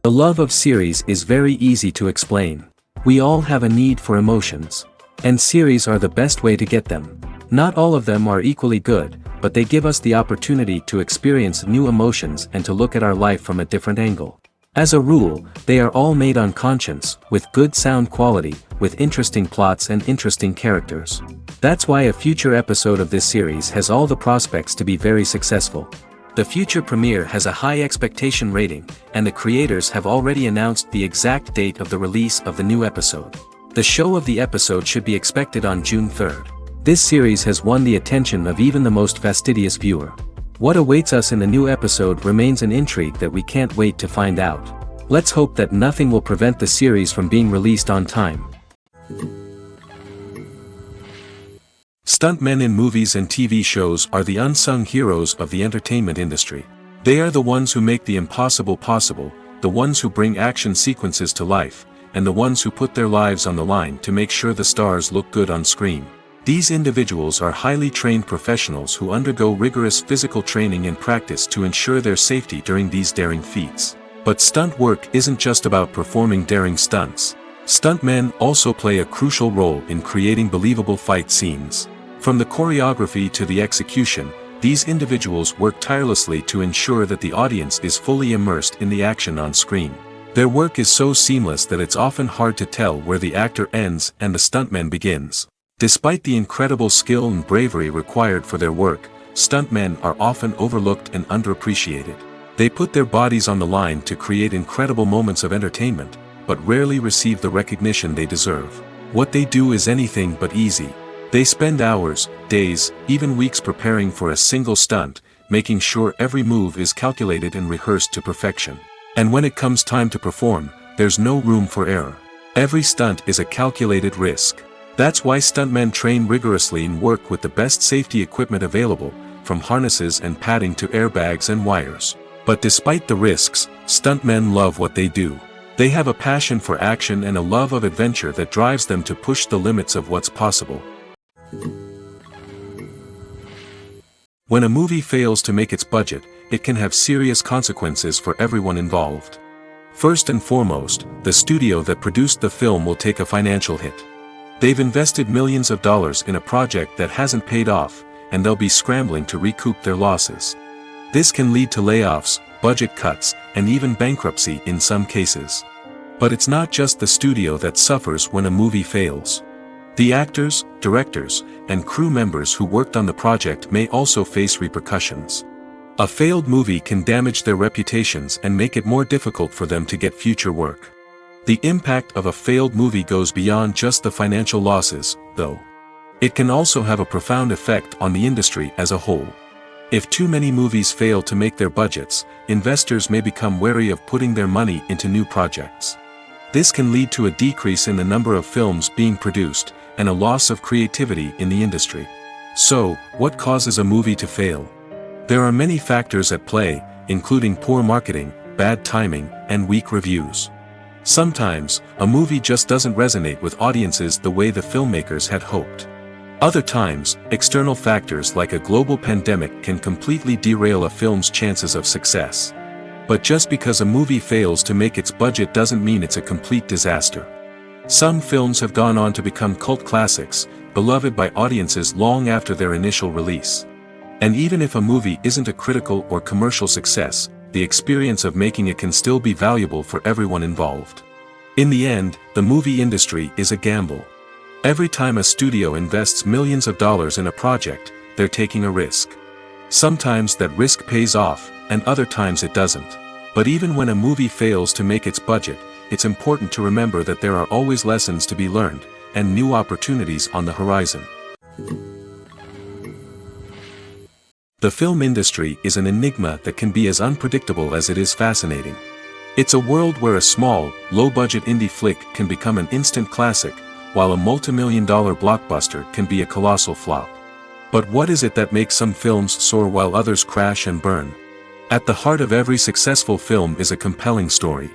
The love of series is very easy to explain. We all have a need for emotions. And series are the best way to get them. Not all of them are equally good, but they give us the opportunity to experience new emotions and to look at our life from a different angle. As a rule, they are all made on conscience, with good sound quality, with interesting plots and interesting characters. That's why a future episode of this series has all the prospects to be very successful. The future premiere has a high expectation rating, and the creators have already announced the exact date of the release of the new episode. The show of the episode should be expected on June 3rd. This series has won the attention of even the most fastidious viewer. What awaits us in the new episode remains an intrigue that we can't wait to find out. Let's hope that nothing will prevent the series from being released on time. Stuntmen in movies and TV shows are the unsung heroes of the entertainment industry. They are the ones who make the impossible possible, the ones who bring action sequences to life, and the ones who put their lives on the line to make sure the stars look good on screen. These individuals are highly trained professionals who undergo rigorous physical training and practice to ensure their safety during these daring feats. But stunt work isn't just about performing daring stunts. Stuntmen also play a crucial role in creating believable fight scenes. From the choreography to the execution, these individuals work tirelessly to ensure that the audience is fully immersed in the action on screen. Their work is so seamless that it's often hard to tell where the actor ends and the stuntman begins. Despite the incredible skill and bravery required for their work, stuntmen are often overlooked and underappreciated. They put their bodies on the line to create incredible moments of entertainment, but rarely receive the recognition they deserve. What they do is anything but easy. They spend hours, days, even weeks preparing for a single stunt, making sure every move is calculated and rehearsed to perfection. And when it comes time to perform, there's no room for error. Every stunt is a calculated risk. That's why stuntmen train rigorously and work with the best safety equipment available, from harnesses and padding to airbags and wires. But despite the risks, stuntmen love what they do. They have a passion for action and a love of adventure that drives them to push the limits of what's possible. When a movie fails to make its budget, it can have serious consequences for everyone involved. First and foremost, the studio that produced the film will take a financial hit. They've invested millions of dollars in a project that hasn't paid off, and they'll be scrambling to recoup their losses. This can lead to layoffs, budget cuts, and even bankruptcy in some cases. But it's not just the studio that suffers when a movie fails. The actors, directors, and crew members who worked on the project may also face repercussions. A failed movie can damage their reputations and make it more difficult for them to get future work. The impact of a failed movie goes beyond just the financial losses, though. It can also have a profound effect on the industry as a whole. If too many movies fail to make their budgets, investors may become wary of putting their money into new projects. This can lead to a decrease in the number of films being produced, and a loss of creativity in the industry. So, what causes a movie to fail? There are many factors at play, including poor marketing, bad timing, and weak reviews. Sometimes, a movie just doesn't resonate with audiences the way the filmmakers had hoped. Other times, external factors like a global pandemic can completely derail a film's chances of success. But just because a movie fails to make its budget doesn't mean it's a complete disaster. Some films have gone on to become cult classics, beloved by audiences long after their initial release. And even if a movie isn't a critical or commercial success, the experience of making it can still be valuable for everyone involved. In the end, the movie industry is a gamble. Every time a studio invests millions of dollars in a project, they're taking a risk. Sometimes that risk pays off, and other times it doesn't. But even when a movie fails to make its budget, it's important to remember that there are always lessons to be learned, and new opportunities on the horizon. The film industry is an enigma that can be as unpredictable as it is fascinating. It's a world where a small, low-budget indie flick can become an instant classic, while a multi-million-dollar blockbuster can be a colossal flop. But what is it that makes some films soar while others crash and burn? At the heart of every successful film is a compelling story.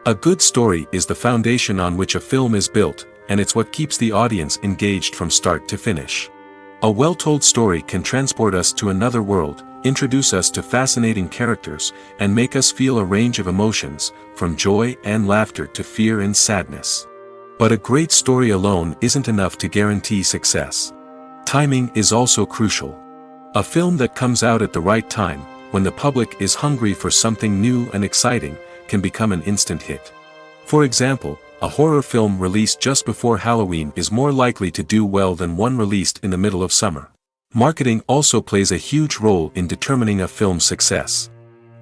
A good story is the foundation on which a film is built, and it's what keeps the audience engaged from start to finish. A well-told story can transport us to another world, introduce us to fascinating characters, and make us feel a range of emotions, from joy and laughter to fear and sadness. But a great story alone isn't enough to guarantee success. Timing is also crucial. A film that comes out at the right time, when the public is hungry for something new and exciting, can become an instant hit. For example, a horror film released just before Halloween is more likely to do well than one released in the middle of summer. Marketing also plays a huge role in determining a film's success.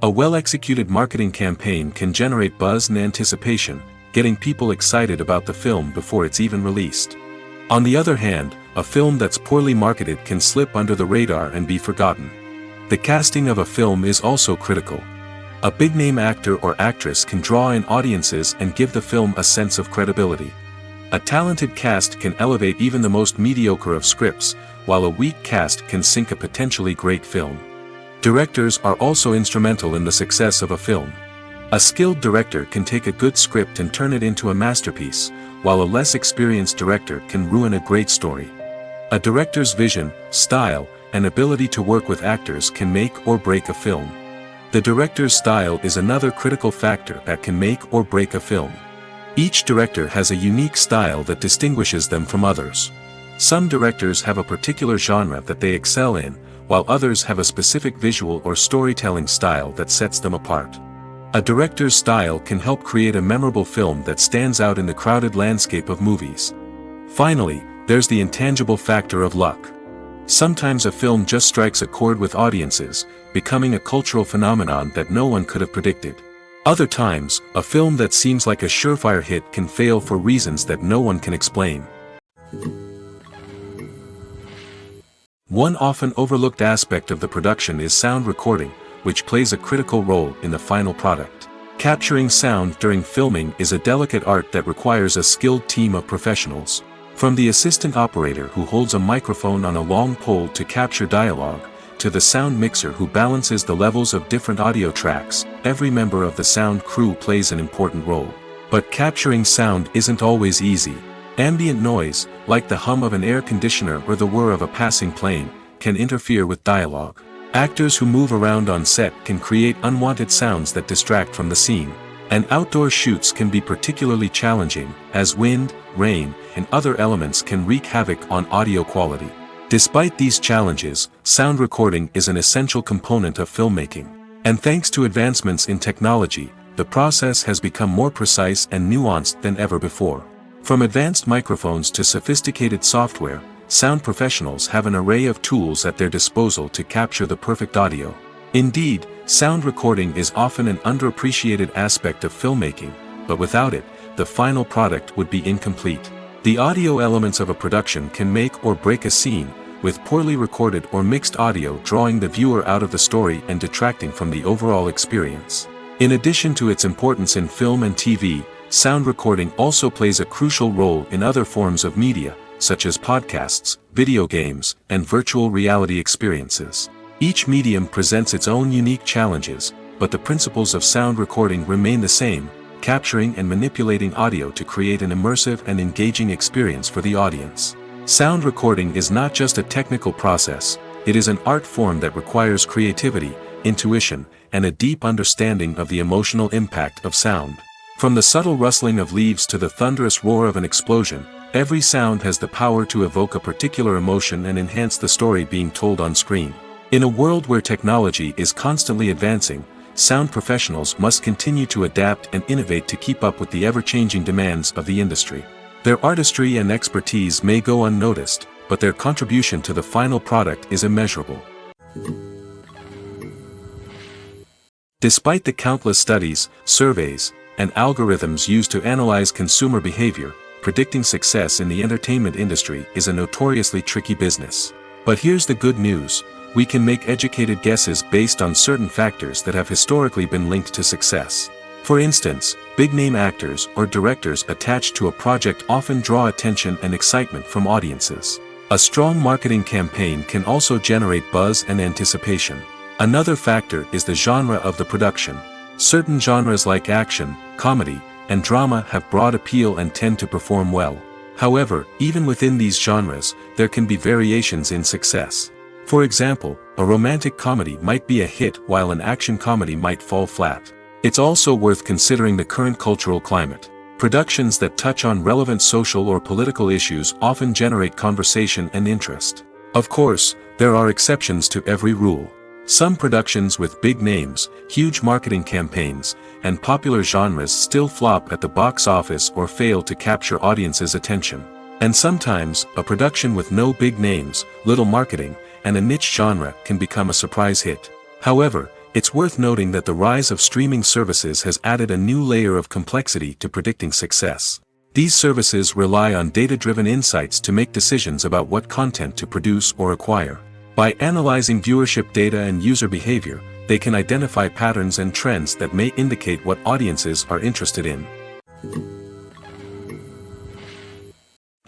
A well-executed marketing campaign can generate buzz and anticipation, getting people excited about the film before it's even released. On the other hand, a film that's poorly marketed can slip under the radar and be forgotten. The casting of a film is also critical. A big-name actor or actress can draw in audiences and give the film a sense of credibility. A talented cast can elevate even the most mediocre of scripts, while a weak cast can sink a potentially great film. Directors are also instrumental in the success of a film. A skilled director can take a good script and turn it into a masterpiece, while a less experienced director can ruin a great story. A director's vision, style, and ability to work with actors can make or break a film. The director's style is another critical factor that can make or break a film. Each director has a unique style that distinguishes them from others. Some directors have a particular genre that they excel in, while others have a specific visual or storytelling style that sets them apart. A director's style can help create a memorable film that stands out in the crowded landscape of movies. Finally, there's the intangible factor of luck. Sometimes a film just strikes a chord with audiences, becoming a cultural phenomenon that no one could have predicted. Other times, a film that seems like a surefire hit can fail for reasons that no one can explain. One often overlooked aspect of the production is sound recording, which plays a critical role in the final product. Capturing sound during filming is a delicate art that requires a skilled team of professionals. From the assistant operator who holds a microphone on a long pole to capture dialogue, to the sound mixer who balances the levels of different audio tracks, every member of the sound crew plays an important role. But capturing sound isn't always easy. Ambient noise, like the hum of an air conditioner or the whir of a passing plane, can interfere with dialogue. Actors who move around on set can create unwanted sounds that distract from the scene. And outdoor shoots can be particularly challenging, as wind, rain, and other elements can wreak havoc on audio quality. Despite these challenges, sound recording is an essential component of filmmaking. And thanks to advancements in technology, the process has become more precise and nuanced than ever before. From advanced microphones to sophisticated software, sound professionals have an array of tools at their disposal to capture the perfect audio. Indeed, sound recording is often an underappreciated aspect of filmmaking, but without it, the final product would be incomplete. The audio elements of a production can make or break a scene, with poorly recorded or mixed audio drawing the viewer out of the story and detracting from the overall experience. In addition to its importance in film and TV, sound recording also plays a crucial role in other forms of media, such as podcasts, video games, and virtual reality experiences. Each medium presents its own unique challenges, but the principles of sound recording remain the same, capturing and manipulating audio to create an immersive and engaging experience for the audience. Sound recording is not just a technical process, it is an art form that requires creativity, intuition, and a deep understanding of the emotional impact of sound. From the subtle rustling of leaves to the thunderous roar of an explosion, every sound has the power to evoke a particular emotion and enhance the story being told on screen. In a world where technology is constantly advancing, sound professionals must continue to adapt and innovate to keep up with the ever-changing demands of the industry. Their artistry and expertise may go unnoticed, but their contribution to the final product is immeasurable. Despite the countless studies, surveys, and algorithms used to analyze consumer behavior, predicting success in the entertainment industry is a notoriously tricky business. But here's the good news. We can make educated guesses based on certain factors that have historically been linked to success. For instance, big-name actors or directors attached to a project often draw attention and excitement from audiences. A strong marketing campaign can also generate buzz and anticipation. Another factor is the genre of the production. Certain genres like action, comedy, and drama have broad appeal and tend to perform well. However, even within these genres, there can be variations in success. For example, a romantic comedy might be a hit while an action comedy might fall flat. It's also worth considering the current cultural climate. Productions that touch on relevant social or political issues often generate conversation and interest. Of course, there are exceptions to every rule. Some productions with big names, huge marketing campaigns, and popular genres still flop at the box office or fail to capture audiences' attention. And sometimes, a production with no big names, little marketing, and a niche genre can become a surprise hit. However, it's worth noting that the rise of streaming services has added a new layer of complexity to predicting success. These services rely on data-driven insights to make decisions about what content to produce or acquire. By analyzing viewership data and user behavior, they can identify patterns and trends that may indicate what audiences are interested in.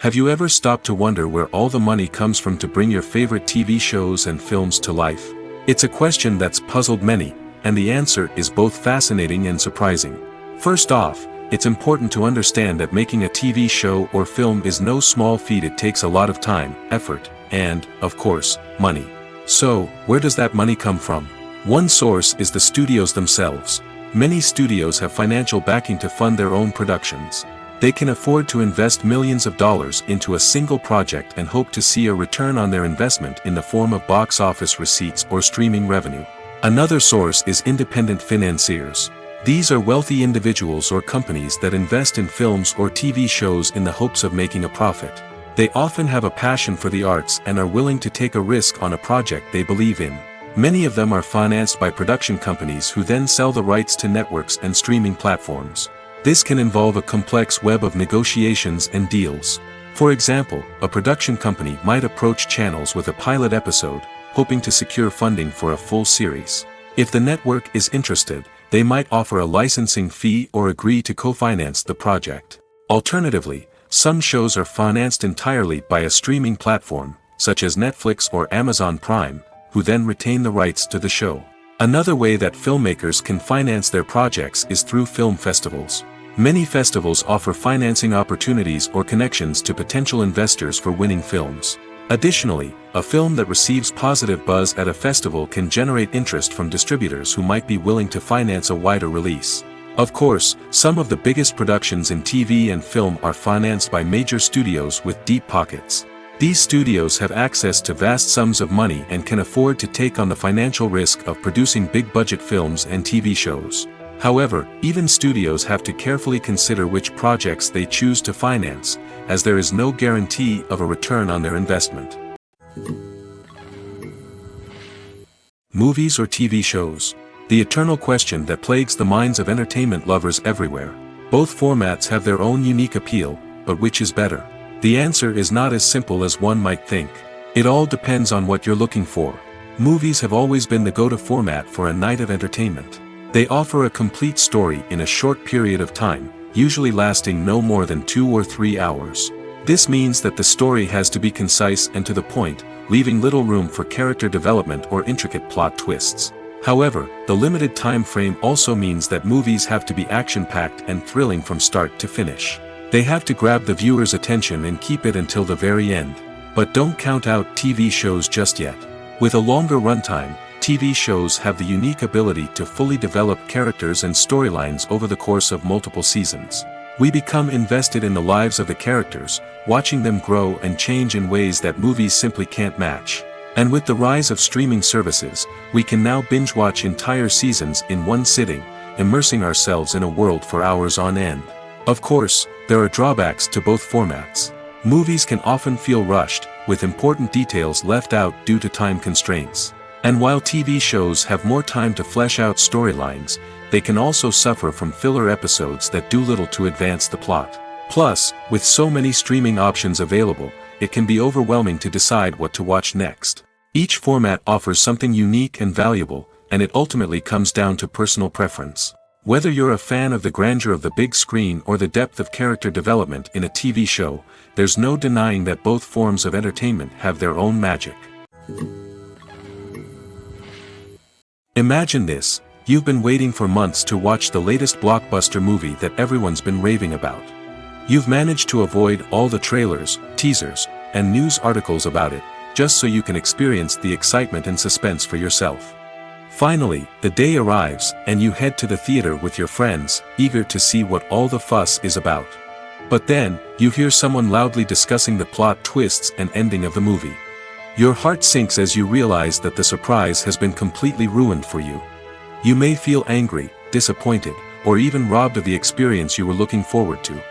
Have you ever stopped to wonder where all the money comes from to bring your favorite TV shows and films to life? It's a question that's puzzled many, and the answer is both fascinating and surprising. First off, it's important to understand that making a TV show or film is no small feat. It takes a lot of time, effort, and, of course, money. So, where does that money come from? One source is the studios themselves. Many studios have financial backing to fund their own productions. They can afford to invest millions of dollars into a single project and hope to see a return on their investment in the form of box office receipts or streaming revenue. Another source is independent financiers. These are wealthy individuals or companies that invest in films or TV shows in the hopes of making a profit. They often have a passion for the arts and are willing to take a risk on a project they believe in. Many of them are financed by production companies who then sell the rights to networks and streaming platforms. This can involve a complex web of negotiations and deals. For example, a production company might approach channels with a pilot episode, hoping to secure funding for a full series. If the network is interested, they might offer a licensing fee or agree to co-finance the project. Alternatively, some shows are financed entirely by a streaming platform, such as Netflix or Amazon Prime, who then retain the rights to the show. Another way that filmmakers can finance their projects is through film festivals. Many festivals offer financing opportunities or connections to potential investors for winning films. Additionally, a film that receives positive buzz at a festival can generate interest from distributors who might be willing to finance a wider release. Of course, some of the biggest productions in TV and film are financed by major studios with deep pockets. These studios have access to vast sums of money and can afford to take on the financial risk of producing big-budget films and TV shows. However, even studios have to carefully consider which projects they choose to finance, as there is no guarantee of a return on their investment. Movies or TV shows? The eternal question that plagues the minds of entertainment lovers everywhere. Both formats have their own unique appeal, but which is better? The answer is not as simple as one might think. It all depends on what you're looking for. Movies have always been the go-to format for a night of entertainment. They offer a complete story in a short period of time, usually lasting no more than 2 or 3 hours. This means that the story has to be concise and to the point, leaving little room for character development or intricate plot twists. However, the limited time frame also means that movies have to be action-packed and thrilling from start to finish. They have to grab the viewer's attention and keep it until the very end. But don't count out TV shows just yet. With a longer runtime, TV shows have the unique ability to fully develop characters and storylines over the course of multiple seasons. We become invested in the lives of the characters, watching them grow and change in ways that movies simply can't match. And with the rise of streaming services, we can now binge-watch entire seasons in one sitting, immersing ourselves in a world for hours on end. Of course, there are drawbacks to both formats. Movies can often feel rushed, with important details left out due to time constraints. And while TV shows have more time to flesh out storylines, they can also suffer from filler episodes that do little to advance the plot. Plus, with so many streaming options available, it can be overwhelming to decide what to watch next. Each format offers something unique and valuable, and it ultimately comes down to personal preference. Whether you're a fan of the grandeur of the big screen or the depth of character development in a TV show, there's no denying that both forms of entertainment have their own magic. Imagine this: you've been waiting for months to watch the latest blockbuster movie that everyone's been raving about. You've managed to avoid all the trailers, teasers, and news articles about it, just so you can experience the excitement and suspense for yourself. Finally, the day arrives, and you head to the theater with your friends, eager to see what all the fuss is about. But then, you hear someone loudly discussing the plot twists and ending of the movie. Your heart sinks as you realize that the surprise has been completely ruined for you. You may feel angry, disappointed, or even robbed of the experience you were looking forward to.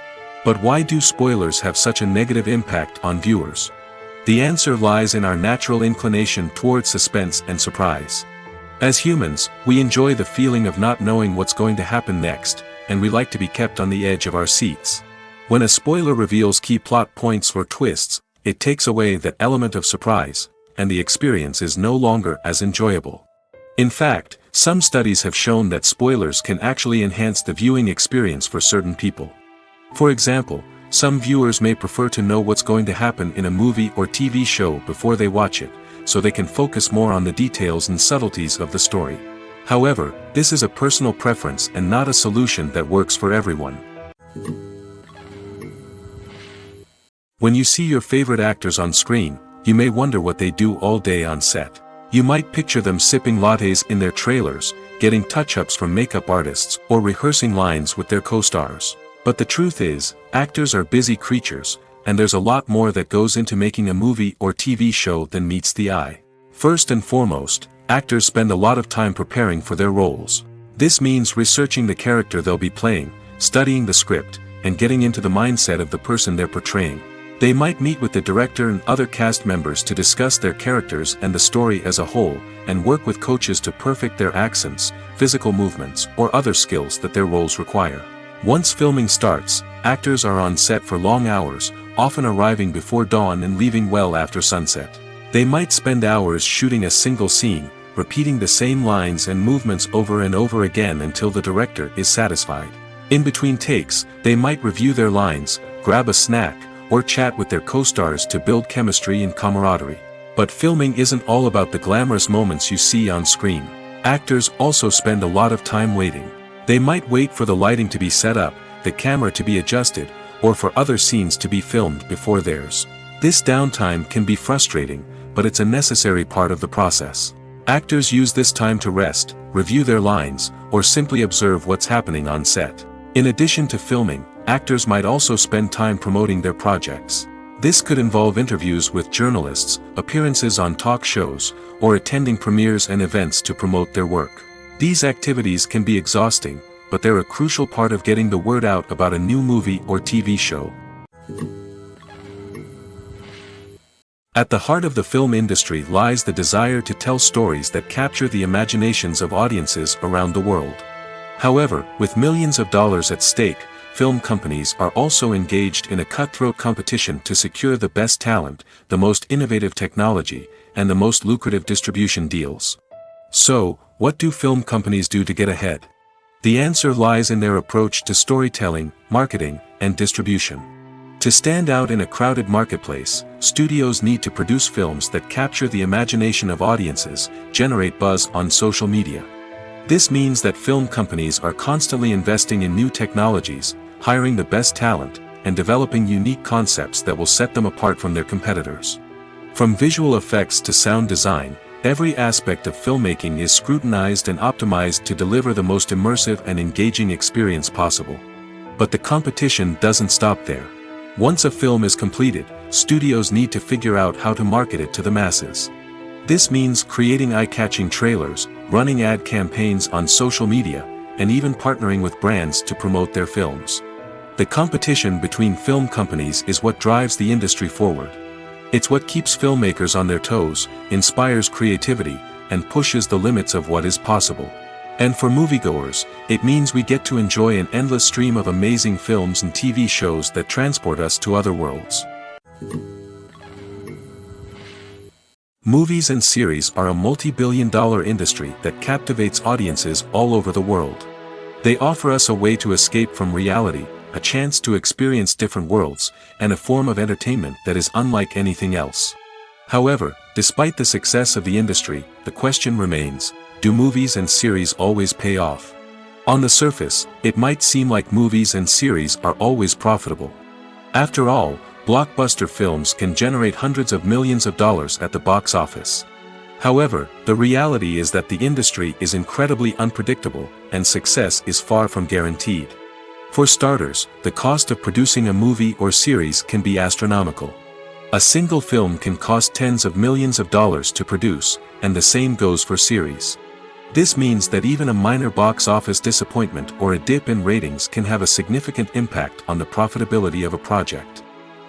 But why do spoilers have such a negative impact on viewers? The answer lies in our natural inclination toward suspense and surprise. As humans, we enjoy the feeling of not knowing what's going to happen next, and we like to be kept on the edge of our seats. When a spoiler reveals key plot points or twists, it takes away that element of surprise, and the experience is no longer as enjoyable. In fact, some studies have shown that spoilers can actually enhance the viewing experience for certain people. For example, some viewers may prefer to know what's going to happen in a movie or TV show before they watch it, so they can focus more on the details and subtleties of the story. However, this is a personal preference and not a solution that works for everyone. When you see your favorite actors on screen, you may wonder what they do all day on set. You might picture them sipping lattes in their trailers, getting touch-ups from makeup artists, or rehearsing lines with their co-stars. But the truth is, actors are busy creatures, and there's a lot more that goes into making a movie or TV show than meets the eye. First and foremost, actors spend a lot of time preparing for their roles. This means researching the character they'll be playing, studying the script, and getting into the mindset of the person they're portraying. They might meet with the director and other cast members to discuss their characters and the story as a whole, and work with coaches to perfect their accents, physical movements, or other skills that their roles require. Once filming starts, actors are on set for long hours, often arriving before dawn and leaving well after sunset. They might spend hours shooting a single scene, repeating the same lines and movements over and over again until the director is satisfied. In between takes, they might review their lines, grab a snack, or chat with their co-stars to build chemistry and camaraderie. But filming isn't all about the glamorous moments you see on screen. Actors also spend a lot of time waiting. They might wait for the lighting to be set up, the camera to be adjusted, or for other scenes to be filmed before theirs. This downtime can be frustrating, but it's a necessary part of the process. Actors use this time to rest, review their lines, or simply observe what's happening on set. In addition to filming, actors might also spend time promoting their projects. This could involve interviews with journalists, appearances on talk shows, or attending premieres and events to promote their work. These activities can be exhausting, but they're a crucial part of getting the word out about a new movie or TV show. At the heart of the film industry lies the desire to tell stories that capture the imaginations of audiences around the world. However, with millions of dollars at stake, film companies are also engaged in a cutthroat competition to secure the best talent, the most innovative technology, and the most lucrative distribution deals. So, what do film companies do to get ahead? The answer lies in their approach to storytelling, marketing, and distribution. To stand out in a crowded marketplace, studios need to produce films that capture the imagination of audiences, generate buzz on social media. This means that film companies are constantly investing in new technologies, hiring the best talent, and developing unique concepts that will set them apart from their competitors. From visual effects to sound design, every aspect of filmmaking is scrutinized and optimized to deliver the most immersive and engaging experience possible. But the competition doesn't stop there. Once a film is completed, studios need to figure out how to market it to the masses. This means creating eye-catching trailers, running ad campaigns on social media, and even partnering with brands to promote their films. The competition between film companies is what drives the industry forward. It's what keeps filmmakers on their toes, inspires creativity, and pushes the limits of what is possible. And for moviegoers, it means we get to enjoy an endless stream of amazing films and TV shows that transport us to other worlds. Movies and series are a multi-billion-dollar industry that captivates audiences all over the world. They offer us a way to escape from reality, a chance to experience different worlds, and a form of entertainment that is unlike anything else. However, despite the success of the industry, the question remains, do movies and series always pay off? On the surface, it might seem like movies and series are always profitable. After all, blockbuster films can generate hundreds of millions of dollars at the box office. However, the reality is that the industry is incredibly unpredictable, and success is far from guaranteed. For starters, the cost of producing a movie or series can be astronomical. A single film can cost tens of millions of dollars to produce, and the same goes for series. This means that even a minor box office disappointment or a dip in ratings can have a significant impact on the profitability of a project.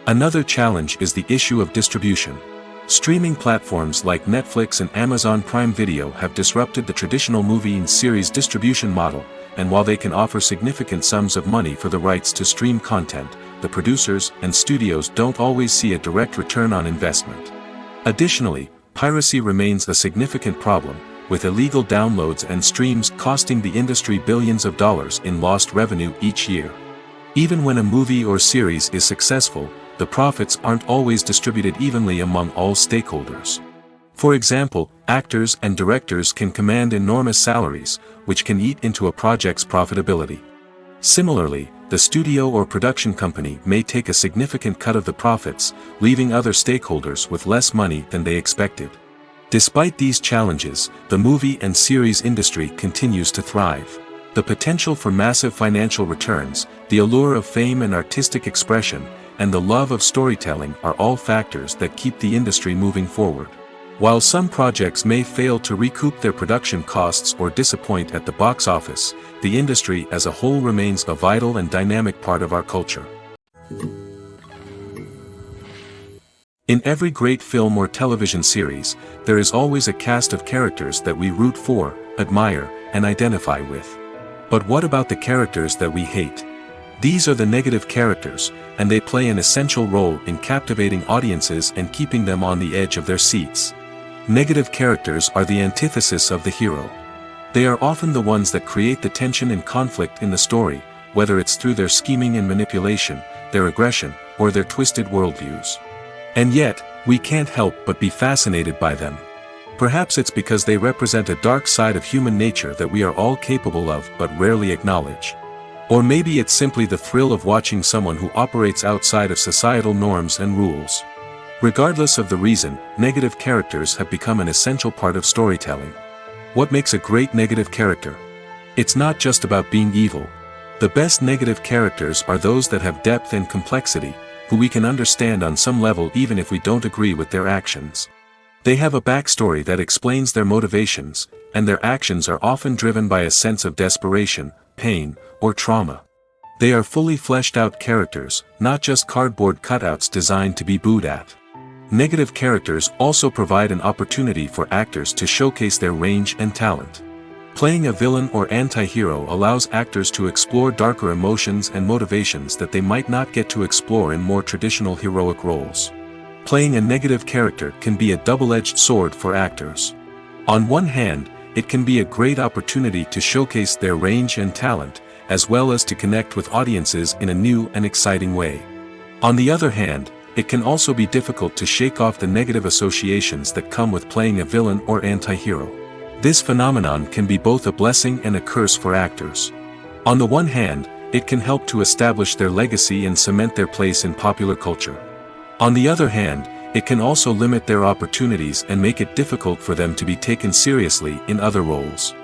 Another challenge is the issue of distribution. Streaming platforms like Netflix and Amazon Prime Video have disrupted the traditional movie and series distribution model, and while they can offer significant sums of money for the rights to stream content, the producers and studios don't always see a direct return on investment. Additionally, piracy remains a significant problem, with illegal downloads and streams costing the industry billions of dollars in lost revenue each year. Even when a movie or series is successful, the profits aren't always distributed evenly among all stakeholders. For example, actors and directors can command enormous salaries, which can eat into a project's profitability. Similarly, the studio or production company may take a significant cut of the profits, leaving other stakeholders with less money than they expected. Despite these challenges, the movie and series industry continues to thrive. The potential for massive financial returns, the allure of fame and artistic expression, and the love of storytelling are all factors that keep the industry moving forward. While some projects may fail to recoup their production costs or disappoint at the box office, the industry as a whole remains a vital and dynamic part of our culture. In every great film or television series, there is always a cast of characters that we root for, admire, and identify with. But what about the characters that we hate? These are the negative characters, and they play an essential role in captivating audiences and keeping them on the edge of their seats. Negative characters are the antithesis of the hero. They are often the ones that create the tension and conflict in the story, whether it's through their scheming and manipulation, their aggression, or their twisted worldviews. And yet, we can't help but be fascinated by them. Perhaps it's because they represent a dark side of human nature that we are all capable of but rarely acknowledge. Or maybe it's simply the thrill of watching someone who operates outside of societal norms and rules. Regardless of the reason, negative characters have become an essential part of storytelling. What makes a great negative character? It's not just about being evil. The best negative characters are those that have depth and complexity, who we can understand on some level even if we don't agree with their actions. They have a backstory that explains their motivations, and their actions are often driven by a sense of desperation, pain, or trauma. They are fully fleshed out characters, not just cardboard cutouts designed to be booed at. Negative characters also provide an opportunity for actors to showcase their range and talent. Playing a villain or anti-hero allows actors to explore darker emotions and motivations that they might not get to explore in more traditional heroic roles. Playing a negative character can be a double-edged sword for actors. On one hand, it can be a great opportunity to showcase their range and talent, as well as to connect with audiences in a new and exciting way. On the other hand, it can also be difficult to shake off the negative associations that come with playing a villain or anti-hero. This phenomenon can be both a blessing and a curse for actors. On the one hand, it can help to establish their legacy and cement their place in popular culture. On the other hand, it can also limit their opportunities and make it difficult for them to be taken seriously in other roles.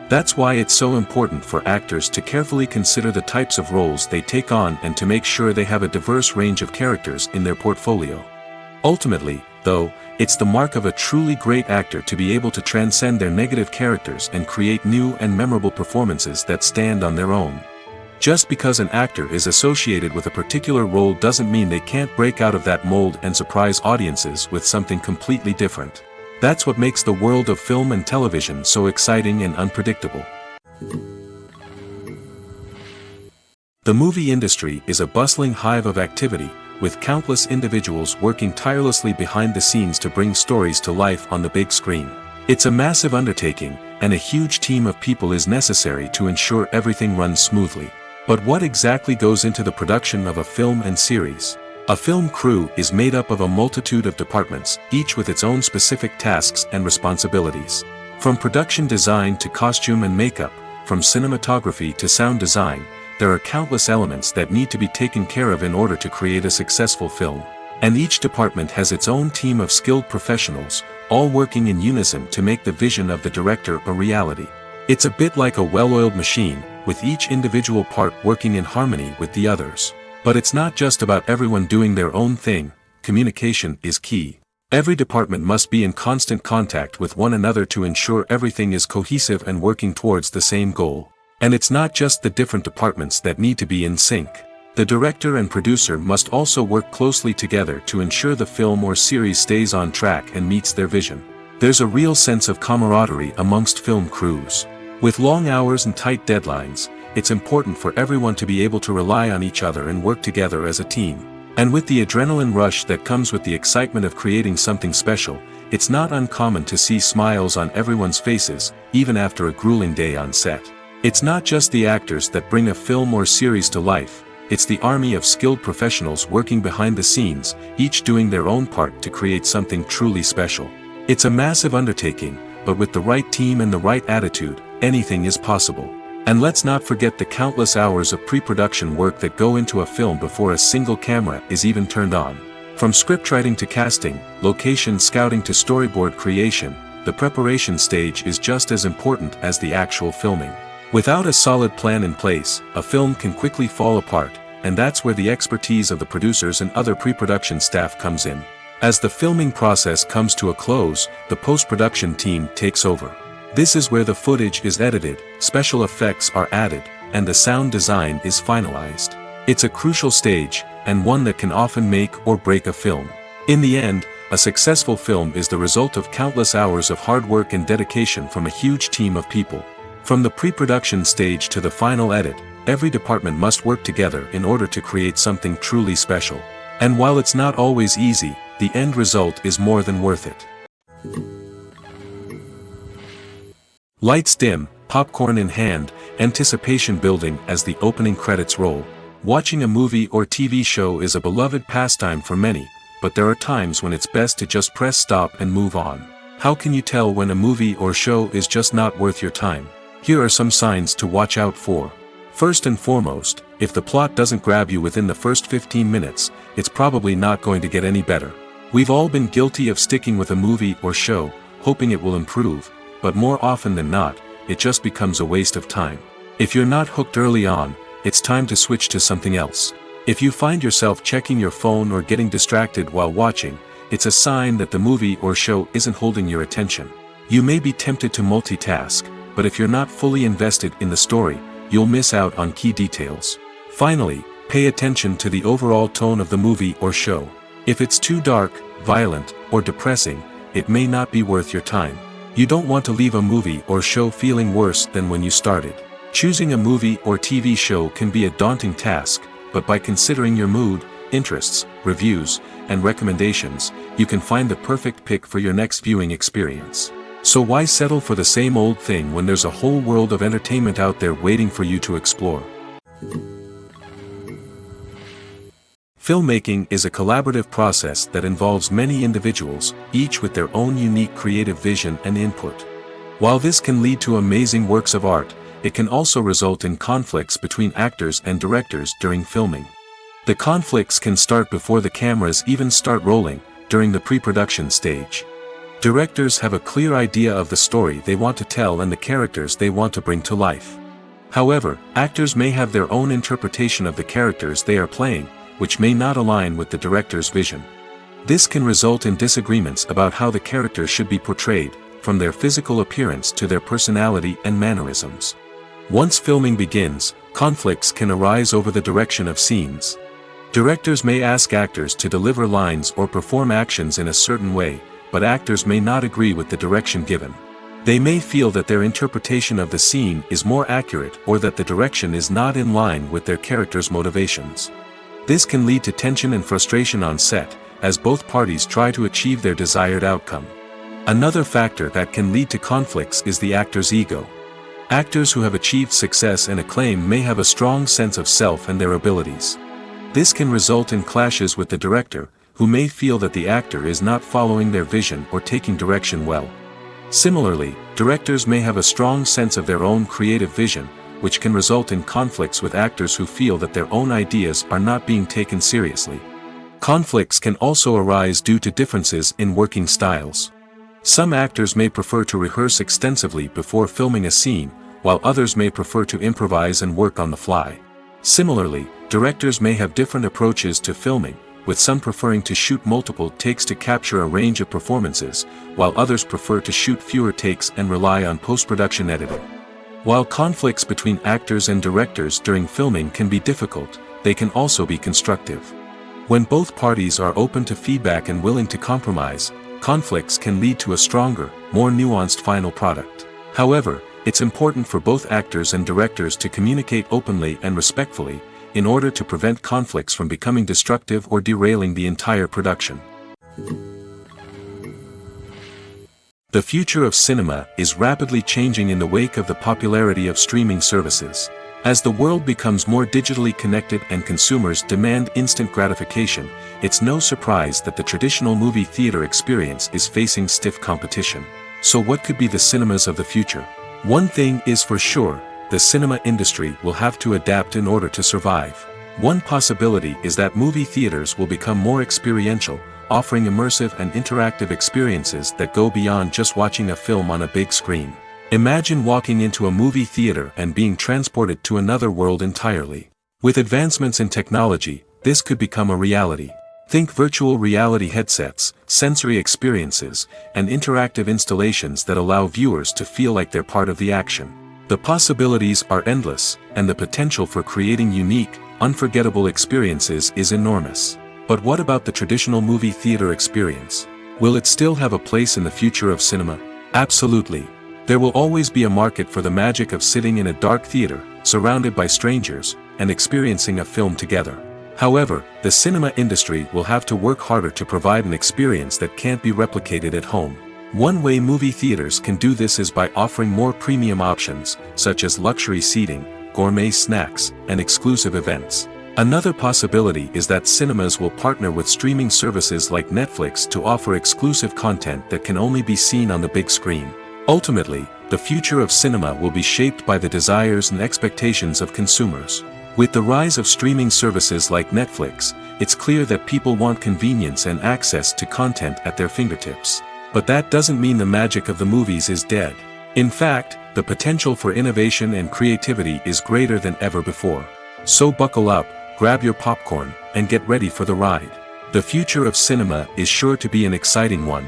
That's why it's so important for actors to carefully consider the types of roles they take on and to make sure they have a diverse range of characters in their portfolio. Ultimately, though, it's the mark of a truly great actor to be able to transcend their negative characters and create new and memorable performances that stand on their own. Just because an actor is associated with a particular role doesn't mean they can't break out of that mold and surprise audiences with something completely different. That's what makes the world of film and television so exciting and unpredictable. The movie industry is a bustling hive of activity, with countless individuals working tirelessly behind the scenes to bring stories to life on the big screen. It's a massive undertaking, and a huge team of people is necessary to ensure everything runs smoothly. But what exactly goes into the production of a film and series? A film crew is made up of a multitude of departments, each with its own specific tasks and responsibilities. From production design to costume and makeup, from cinematography to sound design, there are countless elements that need to be taken care of in order to create a successful film. And each department has its own team of skilled professionals, all working in unison to make the vision of the director a reality. It's a bit like a well-oiled machine, with each individual part working in harmony with the others. But it's not just about everyone doing their own thing. Communication is key. Every department must be in constant contact with one another to ensure everything is cohesive and working towards the same goal. And it's not just the different departments that need to be in sync. The director and producer must also work closely together to ensure the film or series stays on track and meets their vision. There's a real sense of camaraderie amongst film crews. With long hours and tight deadlines, it's important for everyone to be able to rely on each other and work together as a team. And with the adrenaline rush that comes with the excitement of creating something special, it's not uncommon to see smiles on everyone's faces, even after a grueling day on set. It's not just the actors that bring a film or series to life, it's the army of skilled professionals working behind the scenes, each doing their own part to create something truly special. It's a massive undertaking, but with the right team and the right attitude, anything is possible. And let's not forget the countless hours of pre-production work that go into a film before a single camera is even turned on. From scriptwriting to casting, location scouting to storyboard creation, the preparation stage is just as important as the actual filming. Without a solid plan in place, a film can quickly fall apart, and that's where the expertise of the producers and other pre-production staff comes in. As the filming process comes to a close, the post-production team takes over. This is where the footage is edited, special effects are added, and the sound design is finalized. It's a crucial stage, and one that can often make or break a film. In the end, a successful film is the result of countless hours of hard work and dedication from a huge team of people. From the pre-production stage to the final edit, every department must work together in order to create something truly special. And while it's not always easy, the end result is more than worth it. Lights dim, popcorn in hand, anticipation building as the opening credits roll. Watching a movie or TV show is a beloved pastime for many, but there are times when it's best to just press stop and move on. How can you tell when a movie or show is just not worth your time? Here are some signs to watch out for. First and foremost, if the plot doesn't grab you within the first 15 minutes, it's probably not going to get any better. We've all been guilty of sticking with a movie or show, hoping it will improve, but more often than not, it just becomes a waste of time. If you're not hooked early on, it's time to switch to something else. If you find yourself checking your phone or getting distracted while watching, it's a sign that the movie or show isn't holding your attention. You may be tempted to multitask, but if you're not fully invested in the story, you'll miss out on key details. Finally, pay attention to the overall tone of the movie or show. If it's too dark, violent, or depressing, it may not be worth your time. You don't want to leave a movie or show feeling worse than when you started. Choosing a movie or TV show can be a daunting task, but by considering your mood, interests, reviews, and recommendations, you can find the perfect pick for your next viewing experience. So why settle for the same old thing when there's a whole world of entertainment out there waiting for you to explore? Filmmaking is a collaborative process that involves many individuals, each with their own unique creative vision and input. While this can lead to amazing works of art, it can also result in conflicts between actors and directors during filming. The conflicts can start before the cameras even start rolling, during the pre-production stage. Directors have a clear idea of the story they want to tell and the characters they want to bring to life. However, actors may have their own interpretation of the characters they are playing, which may not align with the director's vision. This can result in disagreements about how the character should be portrayed, from their physical appearance to their personality and mannerisms. Once filming begins, conflicts can arise over the direction of scenes. Directors may ask actors to deliver lines or perform actions in a certain way, but actors may not agree with the direction given. They may feel that their interpretation of the scene is more accurate or that the direction is not in line with their character's motivations. This can lead to tension and frustration on set, as both parties try to achieve their desired outcome. Another factor that can lead to conflicts is the actor's ego. Actors who have achieved success and acclaim may have a strong sense of self and their abilities. This can result in clashes with the director, who may feel that the actor is not following their vision or taking direction well. Similarly, directors may have a strong sense of their own creative vision, which can result in conflicts with actors who feel that their own ideas are not being taken seriously. Conflicts can also arise due to differences in working styles. Some actors may prefer to rehearse extensively before filming a scene, while others may prefer to improvise and work on the fly. Similarly, directors may have different approaches to filming, with some preferring to shoot multiple takes to capture a range of performances, while others prefer to shoot fewer takes and rely on post-production editing. While conflicts between actors and directors during filming can be difficult, they can also be constructive. When both parties are open to feedback and willing to compromise, conflicts can lead to a stronger, more nuanced final product. However, it's important for both actors and directors to communicate openly and respectfully, in order to prevent conflicts from becoming destructive or derailing the entire production. The future of cinema is rapidly changing in the wake of the popularity of streaming services. As the world becomes more digitally connected and consumers demand instant gratification, it's no surprise that the traditional movie theater experience is facing stiff competition. So what could be the cinemas of the future? One thing is for sure, the cinema industry will have to adapt in order to survive. One possibility is that movie theaters will become more experiential, offering immersive and interactive experiences that go beyond just watching a film on a big screen. Imagine walking into a movie theater and being transported to another world entirely. With advancements in technology, this could become a reality. Think virtual reality headsets, sensory experiences, and interactive installations that allow viewers to feel like they're part of the action. The possibilities are endless, and the potential for creating unique, unforgettable experiences is enormous. But what about the traditional movie theater experience? Will it still have a place in the future of cinema? Absolutely. There will always be a market for the magic of sitting in a dark theater, surrounded by strangers, and experiencing a film together. However, the cinema industry will have to work harder to provide an experience that can't be replicated at home. One way movie theaters can do this is by offering more premium options, such as luxury seating, gourmet snacks, and exclusive events. Another possibility is that cinemas will partner with streaming services like Netflix to offer exclusive content that can only be seen on the big screen. Ultimately, the future of cinema will be shaped by the desires and expectations of consumers. With the rise of streaming services like Netflix, it's clear that people want convenience and access to content at their fingertips. But that doesn't mean the magic of the movies is dead. In fact, the potential for innovation and creativity is greater than ever before. So buckle up, grab your popcorn, and get ready for the ride. The future of cinema is sure to be an exciting one.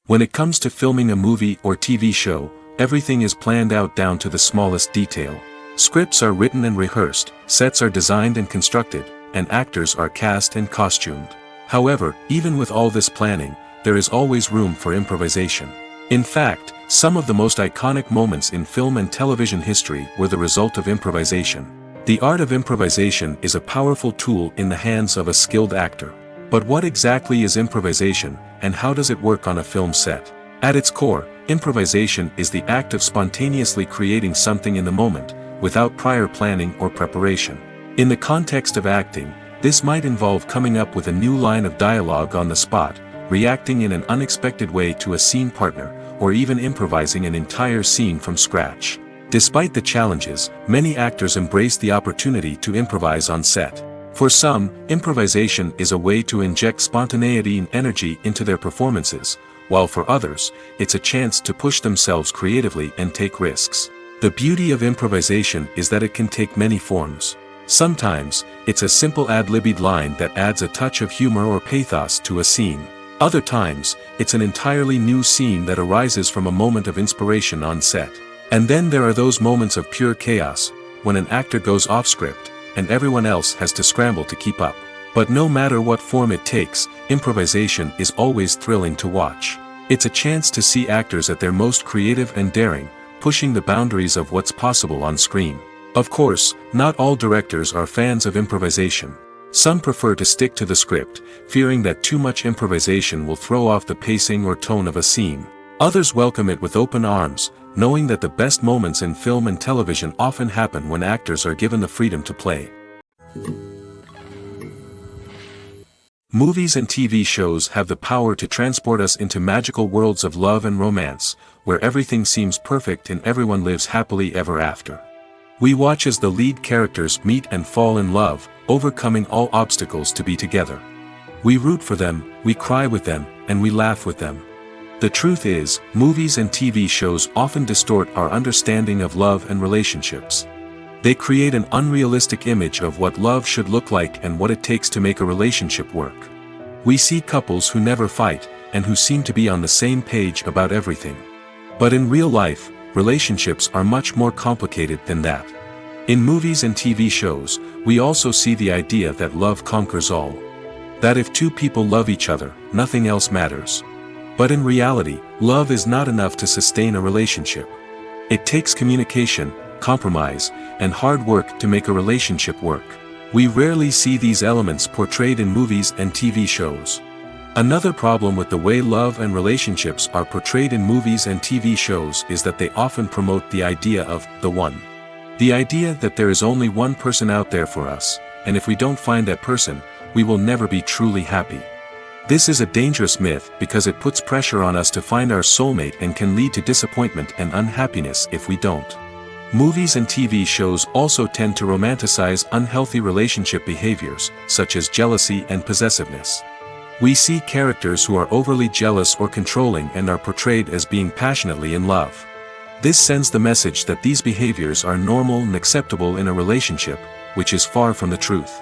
When it comes to filming a movie or TV show, everything is planned out down to the smallest detail. Scripts are written and rehearsed, sets are designed and constructed, and actors are cast and costumed. However, even with all this planning, there is always room for improvisation. In fact, some of the most iconic moments in film and television history were the result of improvisation. The art of improvisation is a powerful tool in the hands of a skilled actor. But what exactly is improvisation, and how does it work on a film set? At its core, improvisation is the act of spontaneously creating something in the moment, without prior planning or preparation. In the context of acting, this might involve coming up with a new line of dialogue on the spot, reacting in an unexpected way to a scene partner, or even improvising an entire scene from scratch. Despite the challenges, many actors embrace the opportunity to improvise on set. For some, improvisation is a way to inject spontaneity and energy into their performances, while for others, it's a chance to push themselves creatively and take risks. The beauty of improvisation is that it can take many forms. Sometimes, it's a simple ad-libbed line that adds a touch of humor or pathos to a scene. Other times, it's an entirely new scene that arises from a moment of inspiration on set. And then there are those moments of pure chaos, when an actor goes off script, and everyone else has to scramble to keep up. But no matter what form it takes, improvisation is always thrilling to watch. It's a chance to see actors at their most creative and daring, pushing the boundaries of what's possible on screen. Of course, not all directors are fans of improvisation. Some prefer to stick to the script, fearing that too much improvisation will throw off the pacing or tone of a scene. Others welcome it with open arms, knowing that the best moments in film and television often happen when actors are given the freedom to play. Movies and TV shows have the power to transport us into magical worlds of love and romance, where everything seems perfect and everyone lives happily ever after. We watch as the lead characters meet and fall in love, overcoming all obstacles to be together. We root for them, we cry with them, and we laugh with them. The truth is, movies and TV shows often distort our understanding of love and relationships. They create an unrealistic image of what love should look like and what it takes to make a relationship work. We see couples who never fight, and who seem to be on the same page about everything. But in real life, relationships are much more complicated than that. In movies and TV shows, we also see the idea that love conquers all. That if two people love each other, nothing else matters. But in reality, love is not enough to sustain a relationship. It takes communication, compromise, and hard work to make a relationship work. We rarely see these elements portrayed in movies and TV shows. Another problem with the way love and relationships are portrayed in movies and TV shows is that they often promote the idea of the one. The idea that there is only one person out there for us, and if we don't find that person, we will never be truly happy. This is a dangerous myth because it puts pressure on us to find our soulmate and can lead to disappointment and unhappiness if we don't. Movies and TV shows also tend to romanticize unhealthy relationship behaviors, such as jealousy and possessiveness. We see characters who are overly jealous or controlling and are portrayed as being passionately in love. This sends the message that these behaviors are normal and acceptable in a relationship, which is far from the truth.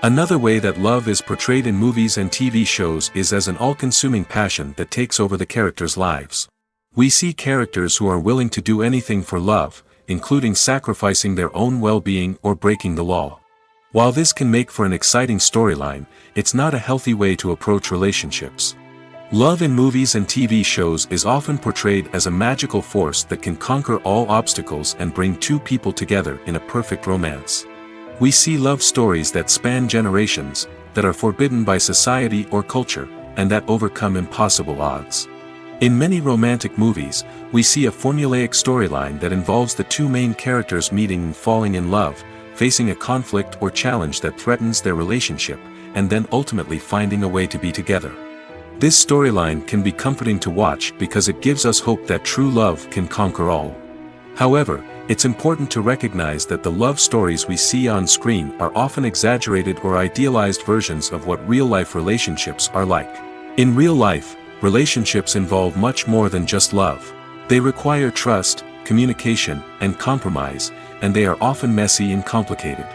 Another way that love is portrayed in movies and TV shows is as an all-consuming passion that takes over the characters' lives. We see characters who are willing to do anything for love, including sacrificing their own well-being or breaking the law. While this can make for an exciting storyline, it's not a healthy way to approach relationships. Love in movies and TV shows is often portrayed as a magical force that can conquer all obstacles and bring two people together in a perfect romance. We see love stories that span generations, that are forbidden by society or culture, and that overcome impossible odds. In many romantic movies, we see a formulaic storyline that involves the two main characters meeting and falling in love, facing a conflict or challenge that threatens their relationship, and then ultimately finding a way to be together. This storyline can be comforting to watch because it gives us hope that true love can conquer all. However, it's important to recognize that the love stories we see on screen are often exaggerated or idealized versions of what real-life relationships are like. In real life, relationships involve much more than just love. They require trust, communication, and compromise, and they are often messy and complicated.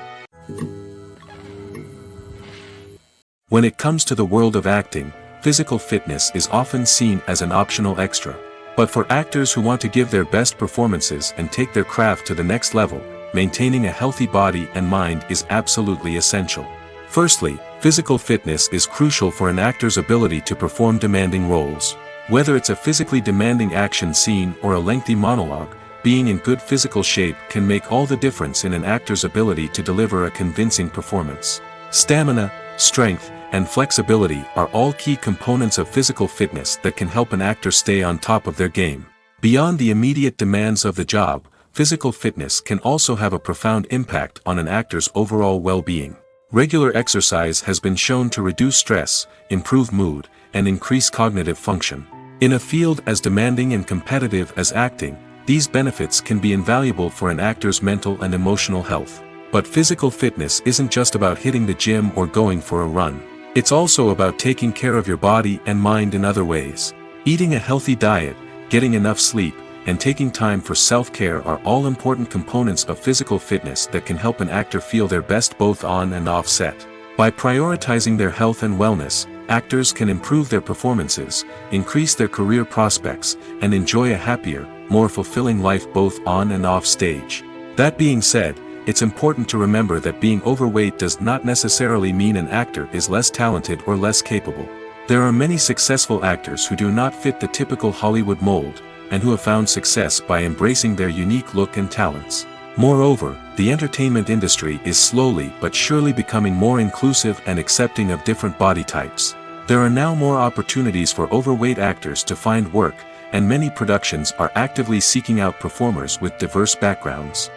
When it comes to the world of acting, physical fitness is often seen as an optional extra. But for actors who want to give their best performances and take their craft to the next level, maintaining a healthy body and mind is absolutely essential. Firstly, physical fitness is crucial for an actor's ability to perform demanding roles. Whether it's a physically demanding action scene or a lengthy monologue, being in good physical shape can make all the difference in an actor's ability to deliver a convincing performance. Stamina, strength, and flexibility are all key components of physical fitness that can help an actor stay on top of their game. Beyond the immediate demands of the job, physical fitness can also have a profound impact on an actor's overall well-being. Regular exercise has been shown to reduce stress, improve mood, and increase cognitive function. In a field as demanding and competitive as acting, these benefits can be invaluable for an actor's mental and emotional health. But physical fitness isn't just about hitting the gym or going for a run. It's also about taking care of your body and mind in other ways. Eating a healthy diet, getting enough sleep, and taking time for self-care are all important components of physical fitness that can help an actor feel their best both on and off set. By prioritizing their health and wellness, actors can improve their performances, increase their career prospects, and enjoy a happier, more fulfilling life both on and off stage. That being said, it's important to remember that being overweight does not necessarily mean an actor is less talented or less capable. There are many successful actors who do not fit the typical Hollywood mold, and who have found success by embracing their unique look and talents. Moreover, the entertainment industry is slowly but surely becoming more inclusive and accepting of different body types. There are now more opportunities for overweight actors to find work, and many productions are actively seeking out performers with diverse backgrounds.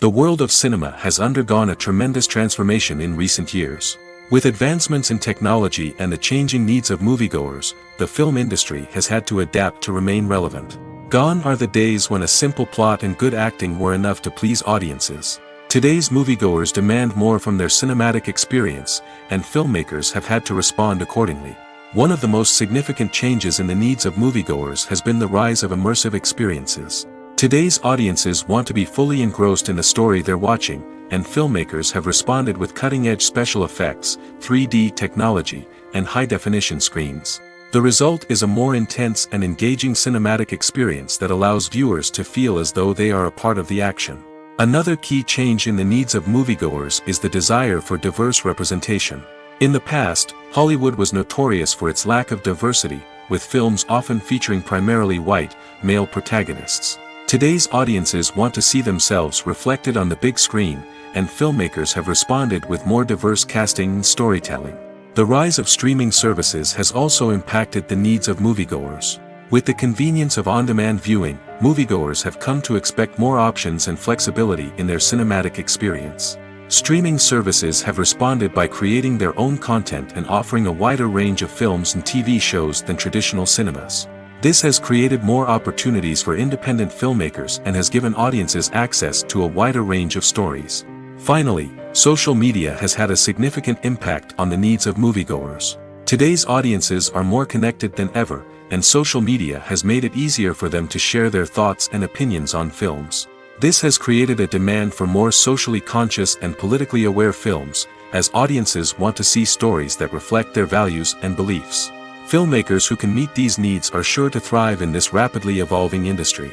The world of cinema has undergone a tremendous transformation in recent years. With advancements in technology and the changing needs of moviegoers, the film industry has had to adapt to remain relevant. Gone are the days when a simple plot and good acting were enough to please audiences. Today's moviegoers demand more from their cinematic experience, and filmmakers have had to respond accordingly. One of the most significant changes in the needs of moviegoers has been the rise of immersive experiences. Today's audiences want to be fully engrossed in the story they're watching, and filmmakers have responded with cutting-edge special effects, 3D technology, and high-definition screens. The result is a more intense and engaging cinematic experience that allows viewers to feel as though they are a part of the action. Another key change in the needs of moviegoers is the desire for diverse representation. In the past, Hollywood was notorious for its lack of diversity, with films often featuring primarily white, male protagonists. Today's audiences want to see themselves reflected on the big screen, and filmmakers have responded with more diverse casting and storytelling. The rise of streaming services has also impacted the needs of moviegoers. With the convenience of on-demand viewing, moviegoers have come to expect more options and flexibility in their cinematic experience. Streaming services have responded by creating their own content and offering a wider range of films and TV shows than traditional cinemas. This has created more opportunities for independent filmmakers and has given audiences access to a wider range of stories. Finally, social media has had a significant impact on the needs of moviegoers. Today's audiences are more connected than ever, and social media has made it easier for them to share their thoughts and opinions on films. This has created a demand for more socially conscious and politically aware films, as audiences want to see stories that reflect their values and beliefs. Filmmakers who can meet these needs are sure to thrive in this rapidly evolving industry.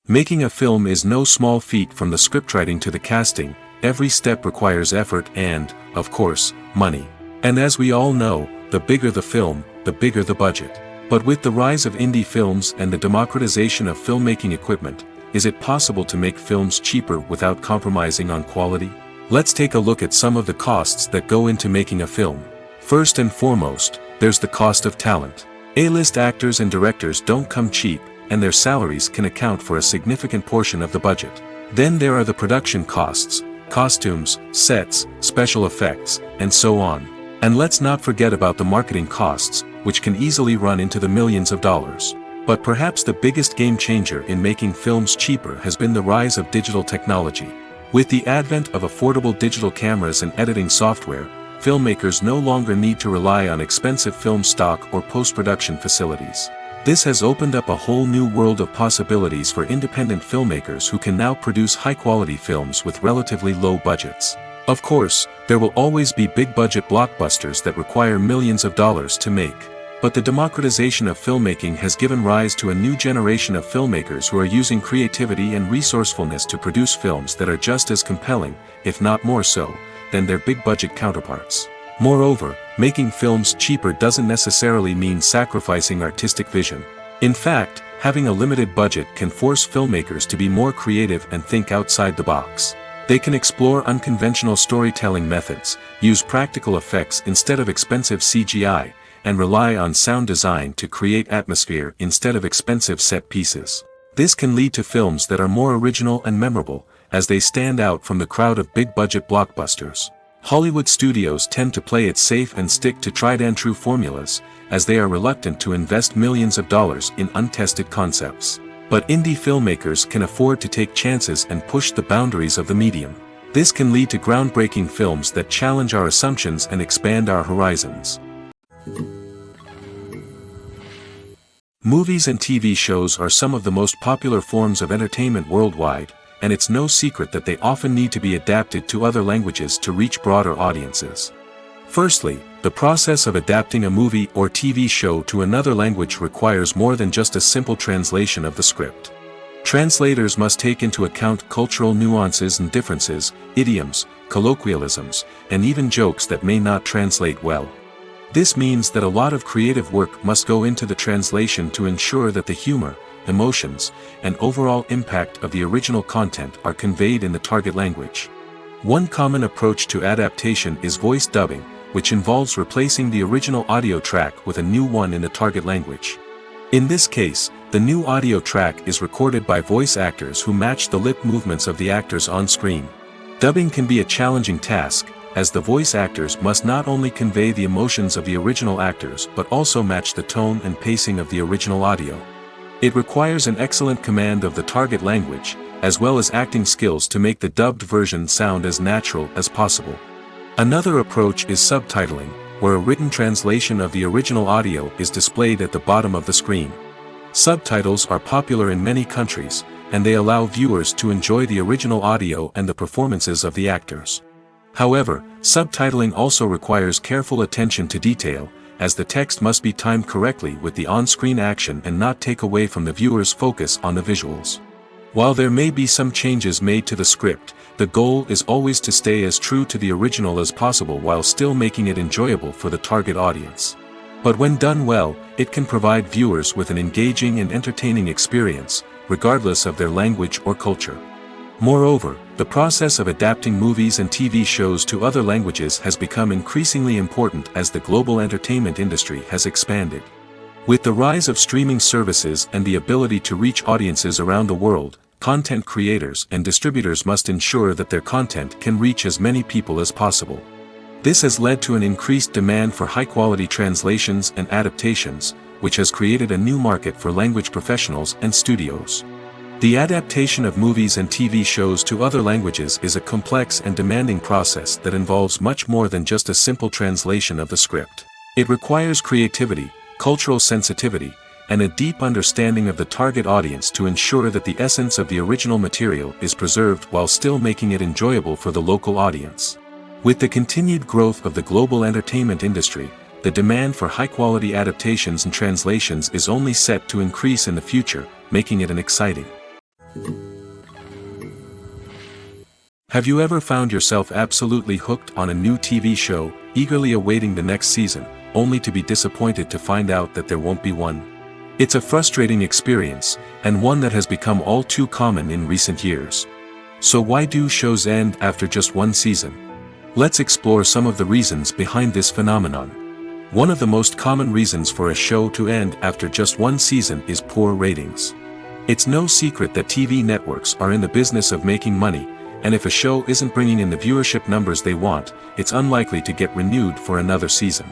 Making a film is no small feat. From the scriptwriting to the casting, every step requires effort and, of course, money. And as we all know, the bigger the film, the bigger the budget. But with the rise of indie films and the democratization of filmmaking equipment, is it possible to make films cheaper without compromising on quality? Let's take a look at some of the costs that go into making a film. First and foremost, there's the cost of talent. A-list actors and directors don't come cheap, and their salaries can account for a significant portion of the budget. Then there are the production costs, costumes, sets, special effects, and so on. And let's not forget about the marketing costs, which can easily run into the millions of dollars. But perhaps the biggest game changer in making films cheaper has been the rise of digital technology. With the advent of affordable digital cameras and editing software, filmmakers no longer need to rely on expensive film stock or post-production facilities. This has opened up a whole new world of possibilities for independent filmmakers who can now produce high-quality films with relatively low budgets. Of course, there will always be big-budget blockbusters that require millions of dollars to make. But the democratization of filmmaking has given rise to a new generation of filmmakers who are using creativity and resourcefulness to produce films that are just as compelling, if not more so, than their big-budget counterparts. Moreover, making films cheaper doesn't necessarily mean sacrificing artistic vision. In fact, having a limited budget can force filmmakers to be more creative and think outside the box. They can explore unconventional storytelling methods, use practical effects instead of expensive CGI, and rely on sound design to create atmosphere instead of expensive set pieces. This can lead to films that are more original and memorable, as they stand out from the crowd of big-budget blockbusters. Hollywood studios tend to play it safe and stick to tried-and-true formulas, as they are reluctant to invest millions of dollars in untested concepts. But indie filmmakers can afford to take chances and push the boundaries of the medium. This can lead to groundbreaking films that challenge our assumptions and expand our horizons. Movies and TV shows are some of the most popular forms of entertainment worldwide, and it's no secret that they often need to be adapted to other languages to reach broader audiences. Firstly, the process of adapting a movie or TV show to another language requires more than just a simple translation of the script. Translators must take into account cultural nuances and differences, idioms, colloquialisms, and even jokes that may not translate well. This means that a lot of creative work must go into the translation to ensure that the humor, emotions, and overall impact of the original content are conveyed in the target language. One common approach to adaptation is voice dubbing, which involves replacing the original audio track with a new one in the target language. In this case, The new audio track is recorded by voice actors who match the lip movements of the actors on screen. Dubbing can be a challenging task, as the voice actors must not only convey the emotions of the original actors but also match the tone and pacing of the original audio. It requires an excellent command of the target language, as well as acting skills to make the dubbed version sound as natural as possible. Another approach is subtitling, where a written translation of the original audio is displayed at the bottom of the screen. Subtitles are popular in many countries, and they allow viewers to enjoy the original audio and the performances of the actors. However, subtitling also requires careful attention to detail, as the text must be timed correctly with the on-screen action and not take away from the viewer's focus on the visuals. While there may be some changes made to the script, the goal is always to stay as true to the original as possible while still making it enjoyable for the target audience. But when done well, it can provide viewers with an engaging and entertaining experience, regardless of their language or culture. Moreover, the process of adapting movies and TV shows to other languages has become increasingly important as the global entertainment industry has expanded. With the rise of streaming services and the ability to reach audiences around the world, content creators and distributors must ensure that their content can reach as many people as possible. This has led to an increased demand for high-quality translations and adaptations, which has created a new market for language professionals and studios. The adaptation of movies and TV shows to other languages is a complex and demanding process that involves much more than just a simple translation of the script. It requires creativity, cultural sensitivity, and a deep understanding of the target audience to ensure that the essence of the original material is preserved while still making it enjoyable for the local audience. With the continued growth of the global entertainment industry, the demand for high-quality adaptations and translations is only set to increase in the future, making it an exciting. Have you ever found yourself absolutely hooked on a new TV show, eagerly awaiting the next season, only to be disappointed to find out that there won't be one? It's a frustrating experience, and one that has become all too common in recent years. So why do shows end after just one season? Let's explore some of the reasons behind this phenomenon. One of the most common reasons for a show to end after just one season is poor ratings. It's no secret that TV networks are in the business of making money, and if a show isn't bringing in the viewership numbers they want, it's unlikely to get renewed for another season.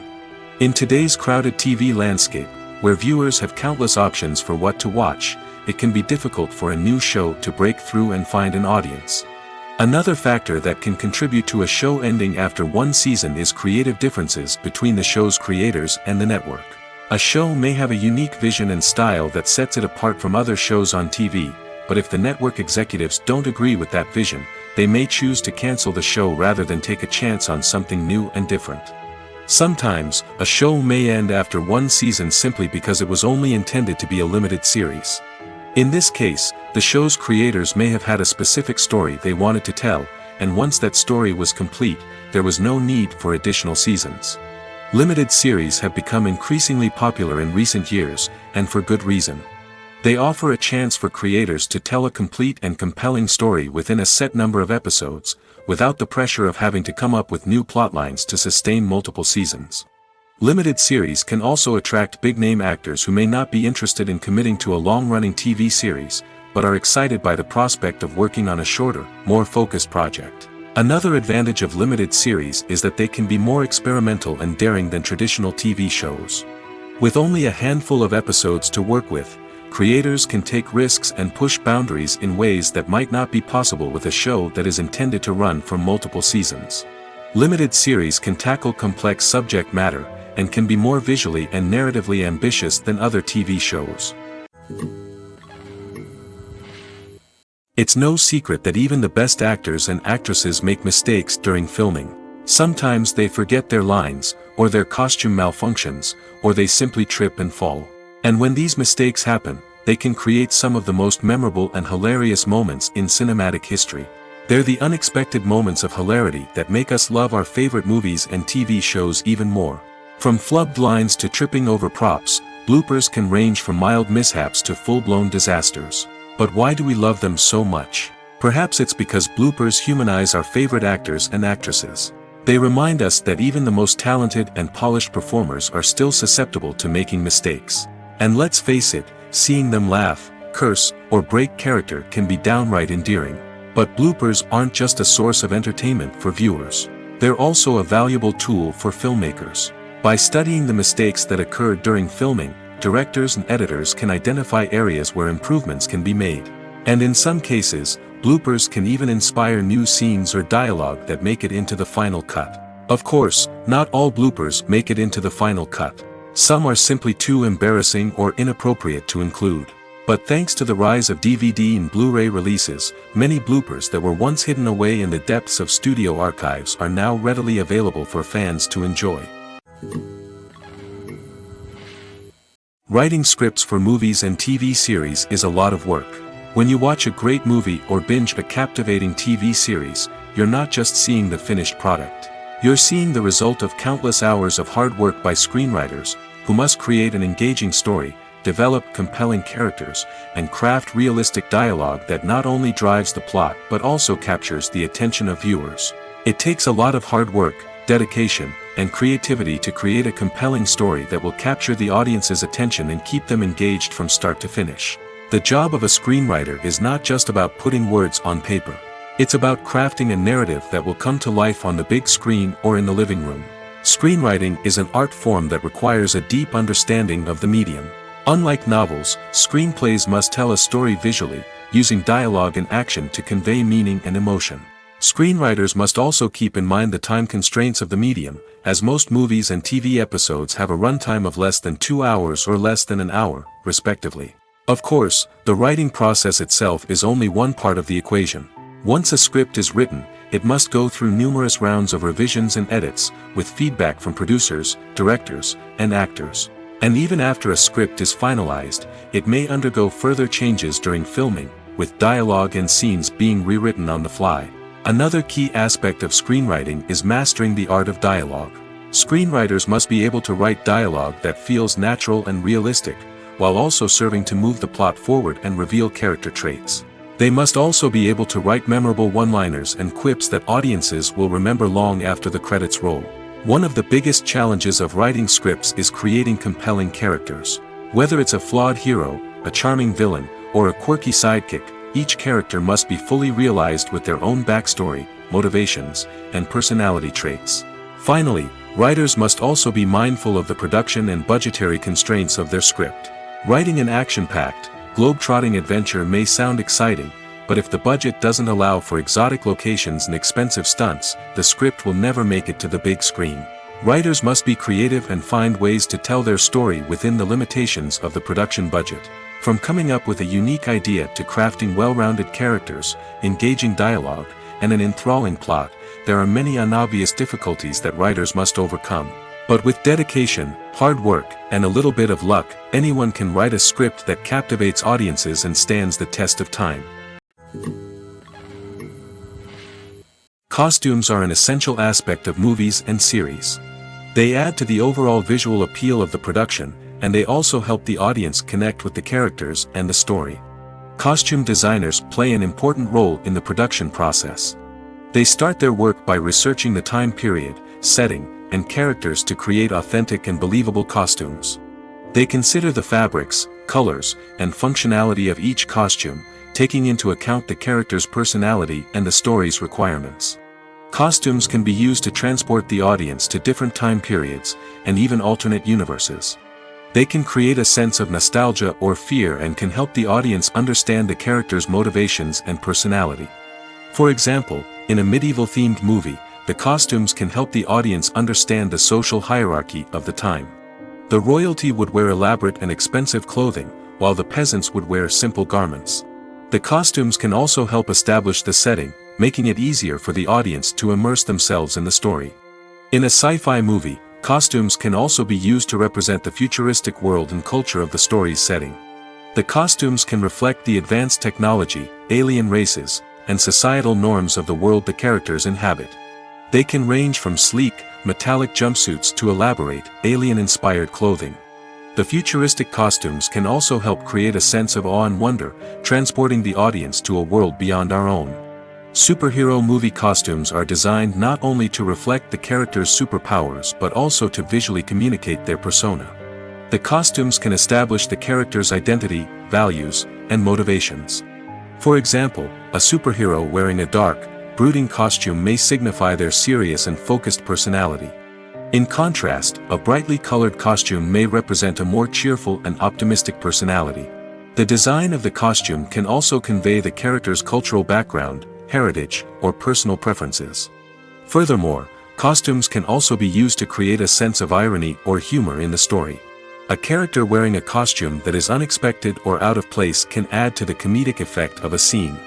In today's crowded TV landscape, where viewers have countless options for what to watch, it can be difficult for a new show to break through and find an audience. Another factor that can contribute to a show ending after one season is creative differences between the show's creators and the network. A show may have a unique vision and style that sets it apart from other shows on TV, but if the network executives don't agree with that vision, they may choose to cancel the show rather than take a chance on something new and different. Sometimes, a show may end after one season simply because it was only intended to be a limited series. In this case, the show's creators may have had a specific story they wanted to tell, and once that story was complete, there was no need for additional seasons. Limited series have become increasingly popular in recent years, and for good reason. They offer a chance for creators to tell a complete and compelling story within a set number of episodes, without the pressure of having to come up with new plotlines to sustain multiple seasons. Limited series can also attract big-name actors who may not be interested in committing to a long-running TV series, but are excited by the prospect of working on a shorter, more focused project. Another advantage of limited series is that they can be more experimental and daring than traditional TV shows. With only a handful of episodes to work with, creators can take risks and push boundaries in ways that might not be possible with a show that is intended to run for multiple seasons. Limited series can tackle complex subject matter, and can be more visually and narratively ambitious than other TV shows. It's no secret that even the best actors and actresses make mistakes during filming. Sometimes they forget their lines, or their costume malfunctions, or they simply trip and fall. And when these mistakes happen, they can create some of the most memorable and hilarious moments in cinematic history. They're the unexpected moments of hilarity that make us love our favorite movies and TV shows even more. From flubbed lines to tripping over props, bloopers can range from mild mishaps to full-blown disasters. But why do we love them so much? Perhaps it's because bloopers humanize our favorite actors and actresses. They remind us that even the most talented and polished performers are still susceptible to making mistakes. And let's face it, Seeing them laugh, curse, or break character can be downright endearing. But bloopers aren't just a source of entertainment for viewers. They're also a valuable tool for filmmakers. By studying the mistakes that occurred during filming, directors and editors can identify areas where improvements can be made. And in some cases, bloopers can even inspire new scenes or dialogue that make it into the final cut. Of course, not all bloopers make it into the final cut. Some are simply too embarrassing or inappropriate to include. But thanks to the rise of DVD and Blu-ray releases, many bloopers that were once hidden away in the depths of studio archives are now readily available for fans to enjoy. Writing scripts for movies and TV series is a lot of work. When you watch a great movie or binge a captivating TV series, you're not just seeing the finished product. You're seeing the result of countless hours of hard work by screenwriters, who must create an engaging story, develop compelling characters, and craft realistic dialogue that not only drives the plot but also captures the attention of viewers. It takes a lot of hard work, dedication, and creativity to create a compelling story that will capture the audience's attention and keep them engaged from start to finish. The job of a screenwriter is not just about putting words on paper. It's about crafting a narrative that will come to life on the big screen or in the living room. Screenwriting is an art form that requires a deep understanding of the medium. Unlike novels, screenplays must tell a story visually, using dialogue and action to convey meaning and emotion. Screenwriters must also keep in mind the time constraints of the medium, as most movies and TV episodes have a runtime of less than 2 hours or less than an hour, respectively. Of course, the writing process itself is only one part of the equation. Once a script is written, it must go through numerous rounds of revisions and edits, with feedback from producers, directors, and actors. And even after a script is finalized, it may undergo further changes during filming, with dialogue and scenes being rewritten on the fly. Another key aspect of screenwriting is mastering the art of dialogue. Screenwriters must be able to write dialogue that feels natural and realistic, while also serving to move the plot forward and reveal character traits. They must also be able to write memorable one-liners and quips that audiences will remember long after the credits roll. One of the biggest challenges of writing scripts is creating compelling characters. Whether it's a flawed hero, a charming villain, or a quirky sidekick, each character must be fully realized with their own backstory, motivations, and personality traits. Finally, writers must also be mindful of the production and budgetary constraints of their script. Writing an action-packed, globe-trotting adventure may sound exciting, but if the budget doesn't allow for exotic locations and expensive stunts, the script will never make it to the big screen. Writers must be creative and find ways to tell their story within the limitations of the production budget. From coming up with a unique idea to crafting well-rounded characters, engaging dialogue, and an enthralling plot, there are many unobvious difficulties that writers must overcome. But with dedication, hard work, and a little bit of luck, anyone can write a script that captivates audiences and stands the test of time. Costumes are an essential aspect of movies and series. They add to the overall visual appeal of the production, and they also help the audience connect with the characters and the story. Costume designers play an important role in the production process. They start their work by researching the time period, setting, and characters to create authentic and believable costumes. They consider the fabrics, colors, and functionality of each costume, taking into account the character's personality and the story's requirements. Costumes can be used to transport the audience to different time periods, and even alternate universes. They can create a sense of nostalgia or fear and can help the audience understand the character's motivations and personality. For example, in a medieval-themed movie, the costumes can help the audience understand the social hierarchy of the time. The royalty would wear elaborate and expensive clothing, while the peasants would wear simple garments. The costumes can also help establish the setting, making it easier for the audience to immerse themselves in the story. In a sci-fi movie, costumes can also be used to represent the futuristic world and culture of the story's setting. The costumes can reflect the advanced technology, alien races, and societal norms of the world the characters inhabit. They can range from sleek, metallic jumpsuits to elaborate, alien-inspired clothing. The futuristic costumes can also help create a sense of awe and wonder, transporting the audience to a world beyond our own. Superhero movie costumes are designed not only to reflect the character's superpowers but also to visually communicate their persona. The costumes can establish the character's identity, values, and motivations. For example, a superhero wearing a dark, brooding costume may signify their serious and focused personality. In contrast, a brightly colored costume may represent a more cheerful and optimistic personality. The design of the costume can also convey the character's cultural background, heritage, or personal preferences. Furthermore, costumes can also be used to create a sense of irony or humor in the story. A character wearing a costume that is unexpected or out of place can add to the comedic effect of a scene.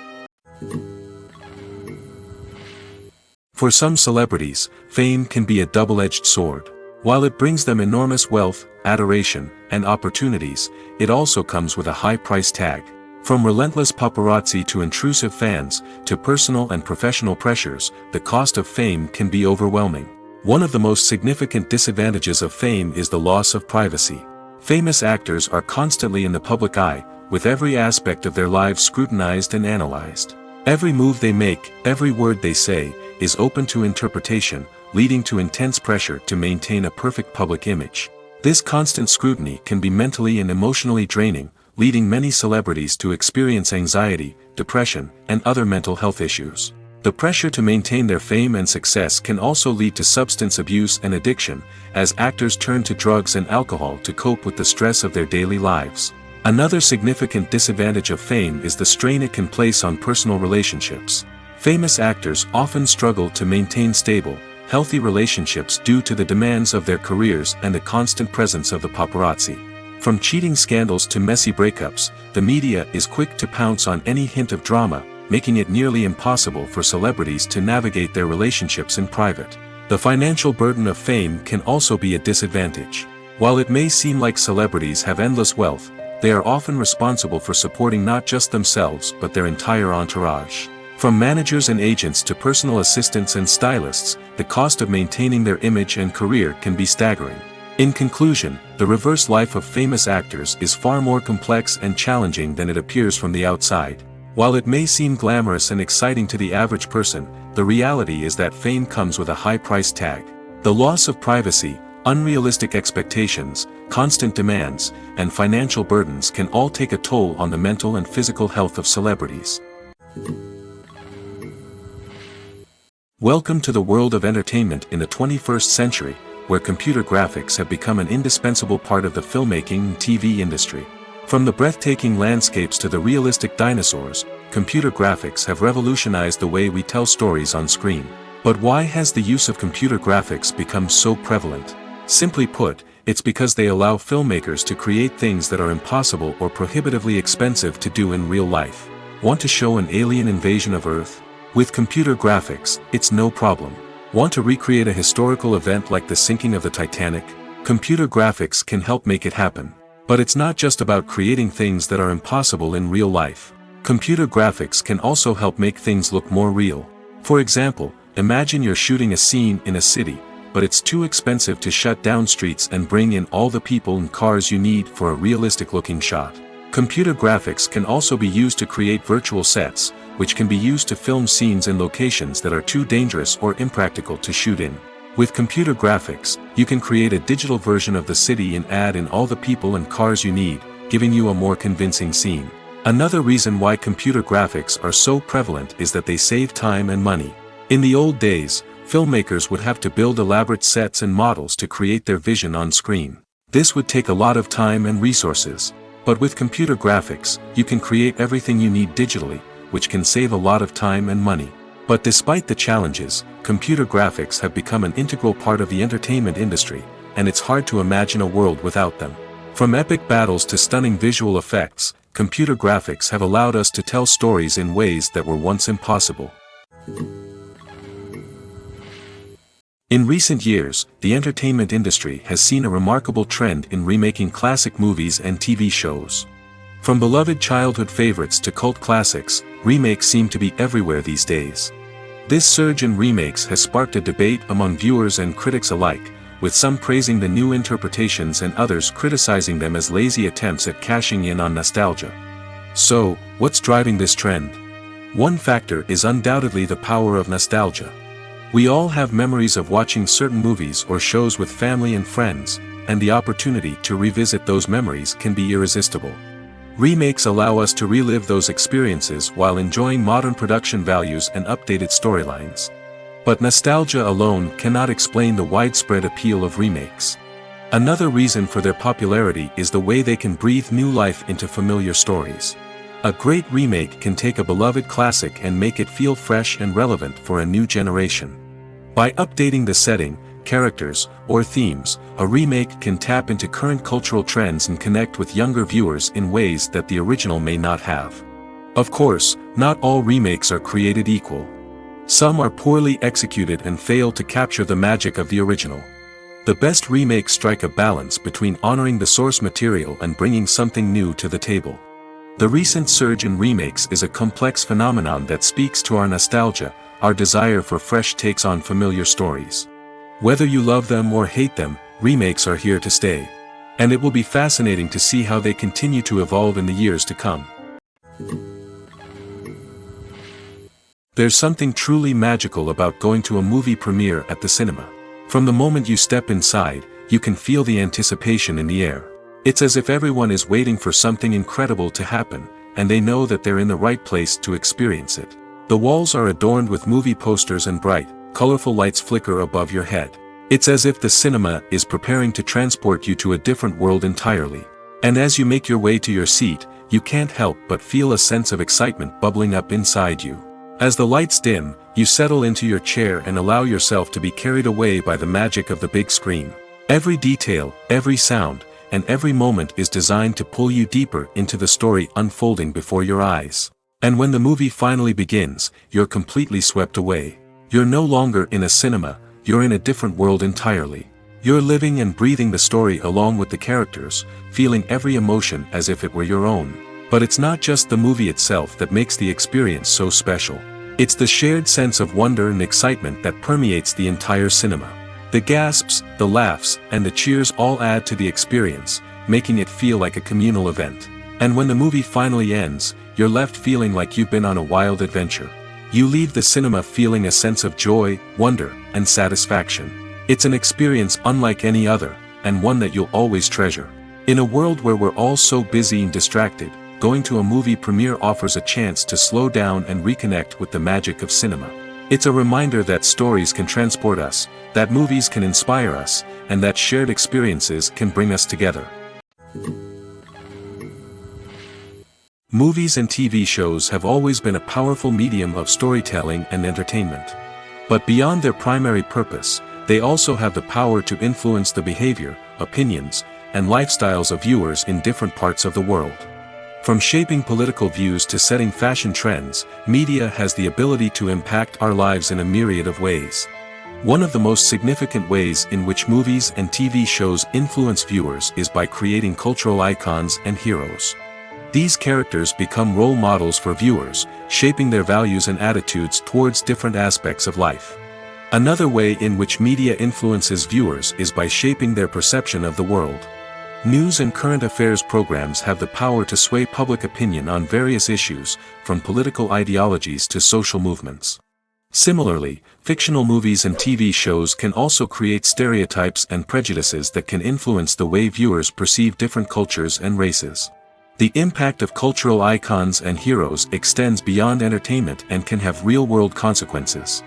For some celebrities, fame can be a double-edged sword. While it brings them enormous wealth, adoration, and opportunities, it also comes with a high price tag. From relentless paparazzi to intrusive fans, to personal and professional pressures, the cost of fame can be overwhelming. One of the most significant disadvantages of fame is the loss of privacy. Famous actors are constantly in the public eye, with every aspect of their lives scrutinized and analyzed. Every move they make, every word they say, is open to interpretation, leading to intense pressure to maintain a perfect public image. This constant scrutiny can be mentally and emotionally draining, leading many celebrities to experience anxiety, depression, and other mental health issues. The pressure to maintain their fame and success can also lead to substance abuse and addiction, as actors turn to drugs and alcohol to cope with the stress of their daily lives. Another significant disadvantage of fame is the strain it can place on personal relationships. Famous actors often struggle to maintain stable, healthy relationships due to the demands of their careers and the constant presence of the paparazzi. From cheating scandals to messy breakups, the media is quick to pounce on any hint of drama, making it nearly impossible for celebrities to navigate their relationships in private. The financial burden of fame can also be a disadvantage. While it may seem like celebrities have endless wealth, they are often responsible for supporting not just themselves but their entire entourage. From managers and agents to personal assistants and stylists, the cost of maintaining their image and career can be staggering. In conclusion, the reverse life of famous actors is far more complex and challenging than it appears from the outside. While it may seem glamorous and exciting to the average person, the reality is that fame comes with a high price tag. The loss of privacy, unrealistic expectations, constant demands, and financial burdens can all take a toll on the mental and physical health of celebrities. Welcome to the world of entertainment in the 21st century, where computer graphics have become an indispensable part of the filmmaking and TV industry. From the breathtaking landscapes to the realistic dinosaurs, computer graphics have revolutionized the way we tell stories on screen. But why has the use of computer graphics become so prevalent? Simply put, it's because they allow filmmakers to create things that are impossible or prohibitively expensive to do in real life. Want to show an alien invasion of Earth? With computer graphics, it's no problem. Want to recreate a historical event like the sinking of the Titanic? Computer graphics can help make it happen. But it's not just about creating things that are impossible in real life. Computer graphics can also help make things look more real. For example, imagine you're shooting a scene in a city, but it's too expensive to shut down streets and bring in all the people and cars you need for a realistic-looking shot. Computer graphics can also be used to create virtual sets, which can be used to film scenes in locations that are too dangerous or impractical to shoot in. With computer graphics, you can create a digital version of the city and add in all the people and cars you need, giving you a more convincing scene. Another reason why computer graphics are so prevalent is that they save time and money. In the old days, filmmakers would have to build elaborate sets and models to create their vision on screen. This would take a lot of time and resources. But with computer graphics, you can create everything you need digitally, which can save a lot of time and money. But despite the challenges, computer graphics have become an integral part of the entertainment industry, and it's hard to imagine a world without them. From epic battles to stunning visual effects, computer graphics have allowed us to tell stories in ways that were once impossible. In recent years, the entertainment industry has seen a remarkable trend in remaking classic movies and TV shows. From beloved childhood favorites to cult classics, remakes seem to be everywhere these days. This surge in remakes has sparked a debate among viewers and critics alike, with some praising the new interpretations and others criticizing them as lazy attempts at cashing in on nostalgia. So, what's driving this trend? One factor is undoubtedly the power of nostalgia. We all have memories of watching certain movies or shows with family and friends, and the opportunity to revisit those memories can be irresistible. Remakes allow us to relive those experiences while enjoying modern production values and updated storylines. But nostalgia alone cannot explain the widespread appeal of remakes. Another reason for their popularity is the way they can breathe new life into familiar stories. A great remake can take a beloved classic and make it feel fresh and relevant for a new generation. By updating the setting, characters, or themes, a remake can tap into current cultural trends and connect with younger viewers in ways that the original may not have. Of course, not all remakes are created equal. Some are poorly executed and fail to capture the magic of the original. The best remakes strike a balance between honoring the source material and bringing something new to the table. The recent surge in remakes is a complex phenomenon that speaks to our nostalgia, our desire for fresh takes on familiar stories. Whether you love them or hate them, remakes are here to stay. And it will be fascinating to see how they continue to evolve in the years to come. There's something truly magical about going to a movie premiere at the cinema. From the moment you step inside, you can feel the anticipation in the air. It's as if everyone is waiting for something incredible to happen, and they know that they're in the right place to experience it. The walls are adorned with movie posters and bright, colorful lights flicker above your head. It's as if the cinema is preparing to transport you to a different world entirely. And as you make your way to your seat, you can't help but feel a sense of excitement bubbling up inside you. As the lights dim, you settle into your chair and allow yourself to be carried away by the magic of the big screen. Every detail, every sound, and every moment is designed to pull you deeper into the story unfolding before your eyes. And when the movie finally begins, you're completely swept away. You're no longer in a cinema, you're in a different world entirely. You're living and breathing the story along with the characters, feeling every emotion as if it were your own. But it's not just the movie itself that makes the experience so special. It's the shared sense of wonder and excitement that permeates the entire cinema. The gasps, the laughs, and the cheers all add to the experience, making it feel like a communal event. And when the movie finally ends, you're left feeling like you've been on a wild adventure. You leave the cinema feeling a sense of joy, wonder, and satisfaction. It's an experience unlike any other, and one that you'll always treasure. In a world where we're all so busy and distracted, going to a movie premiere offers a chance to slow down and reconnect with the magic of cinema. It's a reminder that stories can transport us, that movies can inspire us, and that shared experiences can bring us together. Movies and TV shows have always been a powerful medium of storytelling and entertainment. But beyond their primary purpose, they also have the power to influence the behavior, opinions, and lifestyles of viewers in different parts of the world. From shaping political views to setting fashion trends, media has the ability to impact our lives in a myriad of ways. One of the most significant ways in which movies and TV shows influence viewers is by creating cultural icons and heroes. These characters become role models for viewers, shaping their values and attitudes towards different aspects of life. Another way in which media influences viewers is by shaping their perception of the world. News and current affairs programs have the power to sway public opinion on various issues, from political ideologies to social movements. Similarly, fictional movies and TV shows can also create stereotypes and prejudices that can influence the way viewers perceive different cultures and races. The impact of cultural icons and heroes extends beyond entertainment and can have real-world consequences.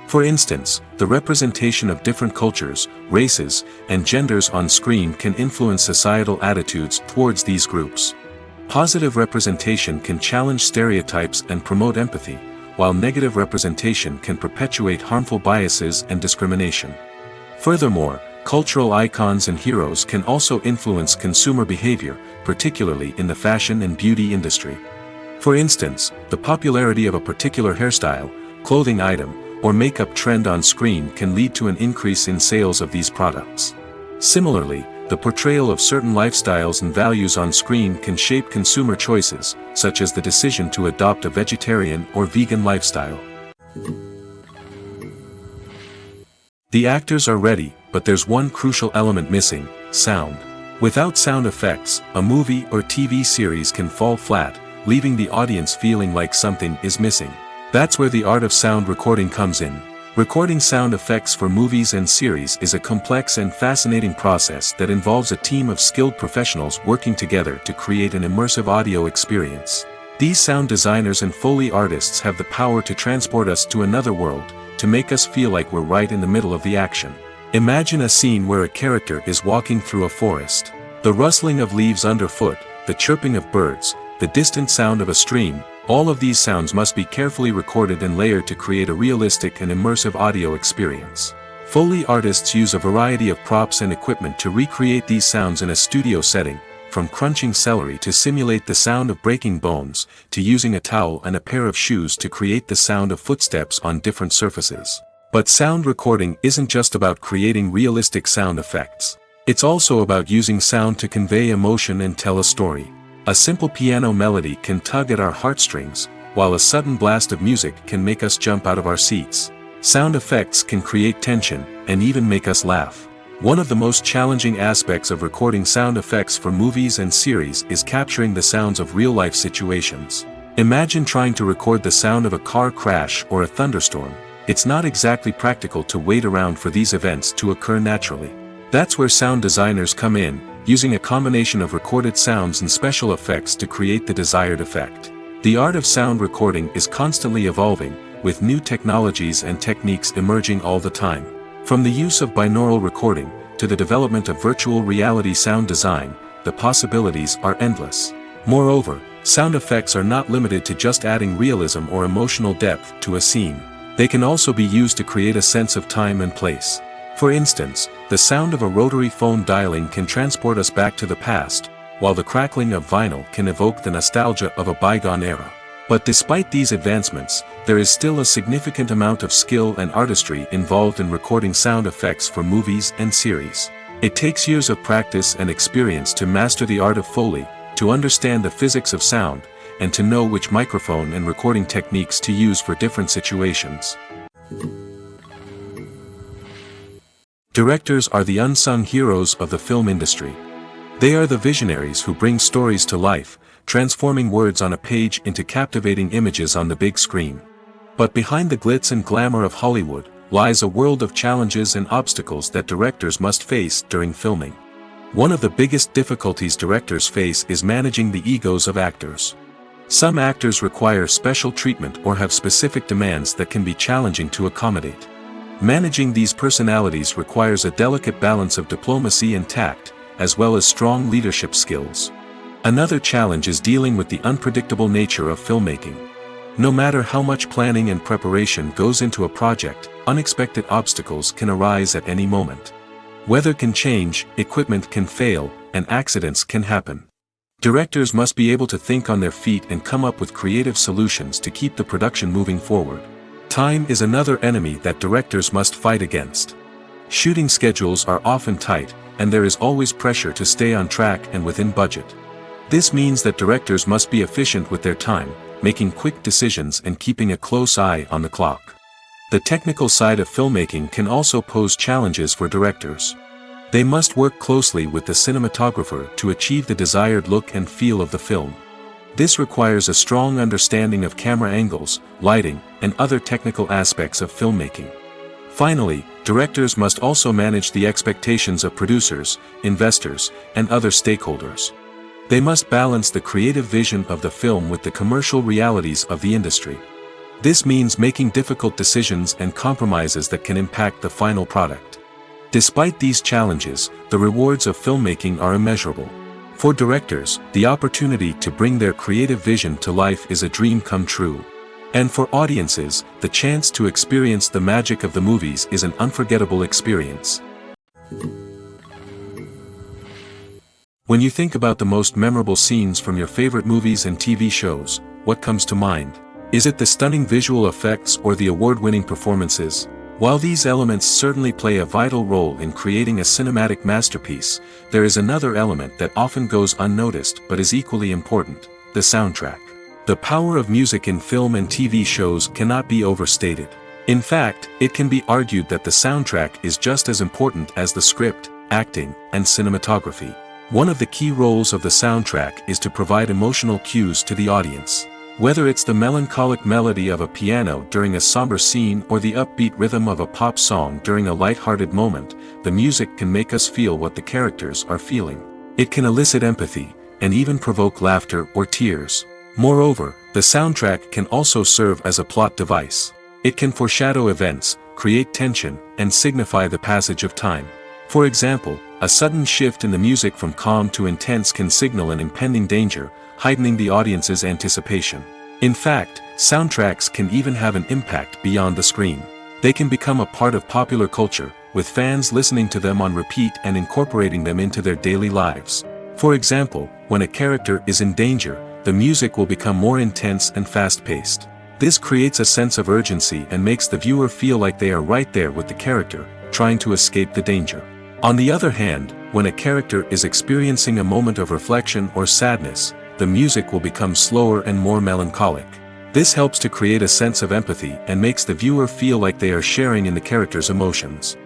For instance, the representation of different cultures, races, and genders on screen can influence societal attitudes towards these groups. Positive representation can challenge stereotypes and promote empathy, while negative representation can perpetuate harmful biases and discrimination. Furthermore, cultural icons and heroes can also influence consumer behavior, particularly in the fashion and beauty industry. For instance, the popularity of a particular hairstyle, clothing item, or makeup trend on screen can lead to an increase in sales of these products. Similarly, the portrayal of certain lifestyles and values on screen can shape consumer choices, such as the decision to adopt a vegetarian or vegan lifestyle. The actors are ready, but there's one crucial element missing: sound. Without sound effects, a movie or TV series can fall flat, leaving the audience feeling like something is missing. That's where the art of sound recording comes in. Recording sound effects for movies and series is a complex and fascinating process that involves a team of skilled professionals working together to create an immersive audio experience. These sound designers and Foley artists have the power to transport us to another world, to make us feel like we're right in the middle of the action. Imagine a scene where a character is walking through a forest. The rustling of leaves underfoot, the chirping of birds, the distant sound of a stream, all of these sounds must be carefully recorded and layered to create a realistic and immersive audio experience. Foley artists use a variety of props and equipment to recreate these sounds in a studio setting, from crunching celery to simulate the sound of breaking bones, to using a towel and a pair of shoes to create the sound of footsteps on different surfaces. But sound recording isn't just about creating realistic sound effects. It's also about using sound to convey emotion and tell a story. A simple piano melody can tug at our heartstrings, while a sudden blast of music can make us jump out of our seats. Sound effects can create tension, and even make us laugh. One of the most challenging aspects of recording sound effects for movies and series is capturing the sounds of real-life situations. Imagine trying to record the sound of a car crash or a thunderstorm. It's not exactly practical to wait around for these events to occur naturally. That's where sound designers come in, using a combination of recorded sounds and special effects to create the desired effect. The art of sound recording is constantly evolving, with new technologies and techniques emerging all the time. From the use of binaural recording, to the development of virtual reality sound design, the possibilities are endless. Moreover, sound effects are not limited to just adding realism or emotional depth to a scene. They can also be used to create a sense of time and place. For instance, the sound of a rotary phone dialing can transport us back to the past, while the crackling of vinyl can evoke the nostalgia of a bygone era. But despite these advancements, there is still a significant amount of skill and artistry involved in recording sound effects for movies and series. It takes years of practice and experience to master the art of Foley, to understand the physics of sound, and to know which microphone and recording techniques to use for different situations. Directors are the unsung heroes of the film industry. They are the visionaries who bring stories to life, transforming words on a page into captivating images on the big screen. But behind the glitz and glamour of Hollywood, lies a world of challenges and obstacles that directors must face during filming. One of the biggest difficulties directors face is managing the egos of actors. Some actors require special treatment or have specific demands that can be challenging to accommodate. Managing these personalities requires a delicate balance of diplomacy and tact, as well as strong leadership skills. Another challenge is dealing with the unpredictable nature of filmmaking. No matter how much planning and preparation goes into a project, unexpected obstacles can arise at any moment. Weather can change, equipment can fail, and accidents can happen. Directors must be able to think on their feet and come up with creative solutions to keep the production moving forward. Time is another enemy that directors must fight against. Shooting schedules are often tight, and there is always pressure to stay on track and within budget. This means that directors must be efficient with their time, making quick decisions and keeping a close eye on the clock. The technical side of filmmaking can also pose challenges for directors. They must work closely with the cinematographer to achieve the desired look and feel of the film. This requires a strong understanding of camera angles, lighting, and other technical aspects of filmmaking. Finally, directors must also manage the expectations of producers, investors, and other stakeholders. They must balance the creative vision of the film with the commercial realities of the industry. This means making difficult decisions and compromises that can impact the final product. Despite these challenges, the rewards of filmmaking are immeasurable. For directors, the opportunity to bring their creative vision to life is a dream come true. And for audiences, the chance to experience the magic of the movies is an unforgettable experience. When you think about the most memorable scenes from your favorite movies and TV shows, what comes to mind? Is it the stunning visual effects or the award-winning performances? While these elements certainly play a vital role in creating a cinematic masterpiece, there is another element that often goes unnoticed but is equally important: the soundtrack. The power of music in film and TV shows cannot be overstated. In fact, it can be argued that the soundtrack is just as important as the script, acting, and cinematography. One of the key roles of the soundtrack is to provide emotional cues to the audience. Whether it's the melancholic melody of a piano during a somber scene or the upbeat rhythm of a pop song during a light-hearted moment, the music can make us feel what the characters are feeling. It can elicit empathy, and even provoke laughter or tears. Moreover, the soundtrack can also serve as a plot device. It can foreshadow events, create tension, and signify the passage of time. For example, a sudden shift in the music from calm to intense can signal an impending danger, heightening the audience's anticipation. In fact, soundtracks can even have an impact beyond the screen. They can become a part of popular culture, with fans listening to them on repeat and incorporating them into their daily lives. For example, when a character is in danger, the music will become more intense and fast-paced. This creates a sense of urgency and makes the viewer feel like they are right there with the character, trying to escape the danger. On the other hand, when a character is experiencing a moment of reflection or sadness, the music will become slower and more melancholic. This helps to create a sense of empathy and makes the viewer feel like they are sharing in the character's emotions.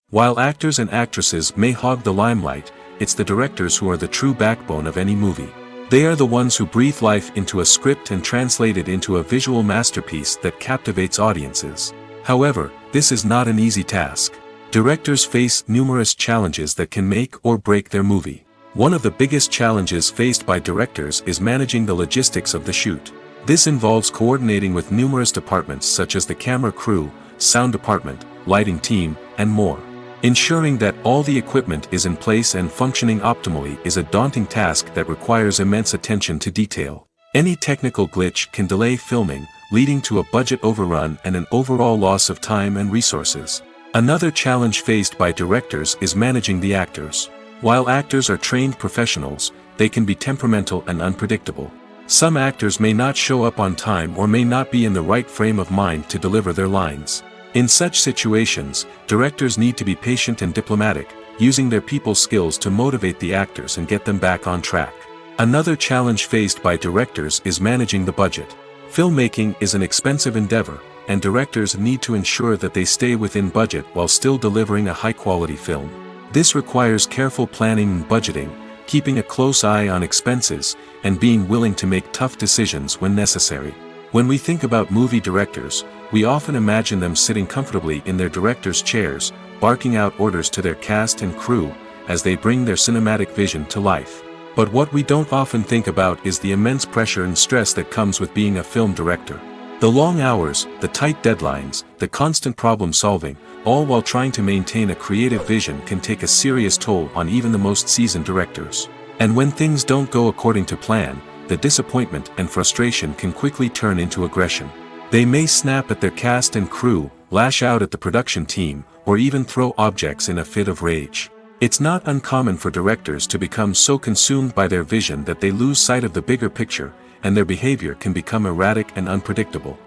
While actors and actresses may hog the limelight, it's the directors who are the true backbone of any movie. They are the ones who breathe life into a script and translate it into a visual masterpiece that captivates audiences. However, this is not an easy task. Directors face numerous challenges that can make or break their movie. One of the biggest challenges faced by directors is managing the logistics of the shoot. This involves coordinating with numerous departments such as the camera crew, sound department, lighting team, and more. Ensuring that all the equipment is in place and functioning optimally is a daunting task that requires immense attention to detail. Any technical glitch can delay filming, leading to a budget overrun and an overall loss of time and resources. Another challenge faced by directors is managing the actors. While actors are trained professionals, they can be temperamental and unpredictable. Some actors may not show up on time or may not be in the right frame of mind to deliver their lines. In such situations, directors need to be patient and diplomatic, using their people skills to motivate the actors and get them back on track. Another challenge faced by directors is managing the budget. Filmmaking is an expensive endeavor, and directors need to ensure that they stay within budget while still delivering a high-quality film. This requires careful planning and budgeting, keeping a close eye on expenses, and being willing to make tough decisions when necessary. When we think about movie directors, we often imagine them sitting comfortably in their director's chairs, barking out orders to their cast and crew, as they bring their cinematic vision to life. But what we don't often think about is the immense pressure and stress that comes with being a film director. The long hours, the tight deadlines, the constant problem solving, all while trying to maintain a creative vision can take a serious toll on even the most seasoned directors. And when things don't go according to plan, the disappointment and frustration can quickly turn into aggression. They may snap at their cast and crew, lash out at the production team, or even throw objects in a fit of rage. It's not uncommon for directors to become so consumed by their vision that they lose sight of the bigger picture, and their behavior can become erratic and unpredictable.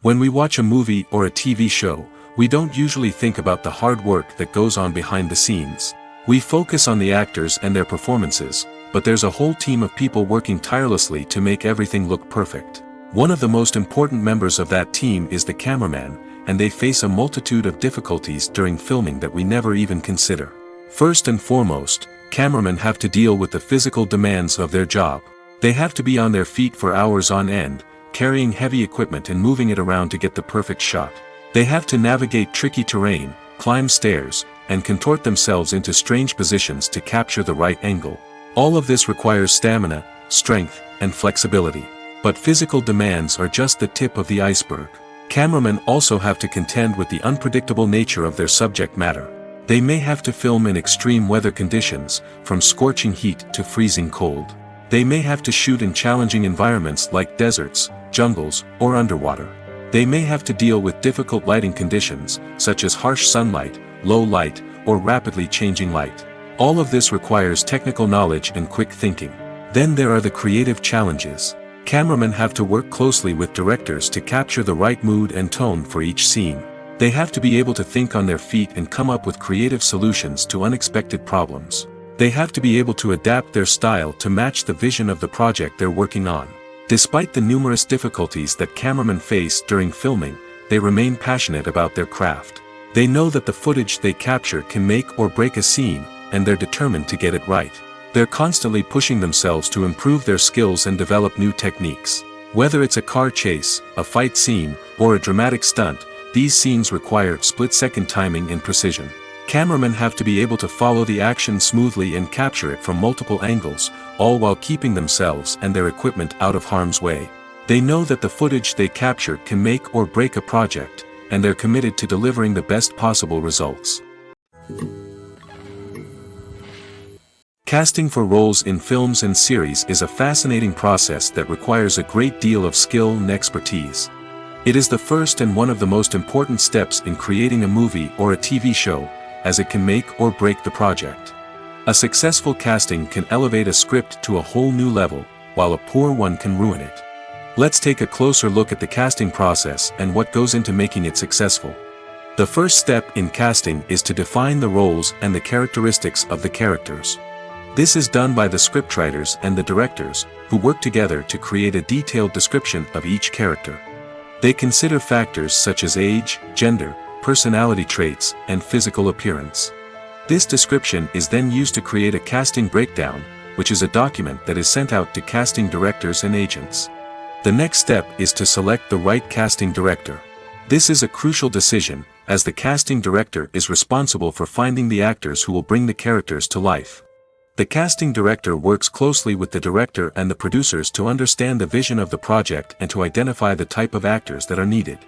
When we watch a movie or a TV show, we don't usually think about the hard work that goes on behind the scenes. We focus on the actors and their performances, but there's a whole team of people working tirelessly to make everything look perfect. One of the most important members of that team is the cameraman, and they face a multitude of difficulties during filming that we never even consider. First and foremost, cameramen have to deal with the physical demands of their job. They have to be on their feet for hours on end, carrying heavy equipment and moving it around to get the perfect shot. They have to navigate tricky terrain, climb stairs, and contort themselves into strange positions to capture the right angle. All of this requires stamina, strength, and flexibility. But physical demands are just the tip of the iceberg. Cameramen also have to contend with the unpredictable nature of their subject matter. They may have to film in extreme weather conditions, from scorching heat to freezing cold. They may have to shoot in challenging environments like deserts, jungles, or underwater. They may have to deal with difficult lighting conditions, such as harsh sunlight, low light, or rapidly changing light. All of this requires technical knowledge and quick thinking. Then there are the creative challenges. Cameramen have to work closely with directors to capture the right mood and tone for each scene. They have to be able to think on their feet and come up with creative solutions to unexpected problems. They have to be able to adapt their style to match the vision of the project they're working on. Despite the numerous difficulties that cameramen face during filming, they remain passionate about their craft. They know that the footage they capture can make or break a scene, and they're determined to get it right. They're constantly pushing themselves to improve their skills and develop new techniques. Whether it's a car chase, a fight scene, or a dramatic stunt, these scenes require split-second timing and precision. Cameramen have to be able to follow the action smoothly and capture it from multiple angles, all while keeping themselves and their equipment out of harm's way. They know that the footage they capture can make or break a project, and they're committed to delivering the best possible results. Casting for roles in films and series is a fascinating process that requires a great deal of skill and expertise. It is the first and one of the most important steps in creating a movie or a TV show, as it can make or break the project. A successful casting can elevate a script to a whole new level, while a poor one can ruin it. Let's take a closer look at the casting process and what goes into making it successful. The first step in casting is to define the roles and the characteristics of the characters. This is done by the scriptwriters and the directors, who work together to create a detailed description of each character. They consider factors such as age, gender, personality traits, and physical appearance. This description is then used to create a casting breakdown, which is a document that is sent out to casting directors and agents. The next step is to select the right casting director. This is a crucial decision, as the casting director is responsible for finding the actors who will bring the characters to life. The casting director works closely with the director and the producers to understand the vision of the project and to identify the type of actors that are needed.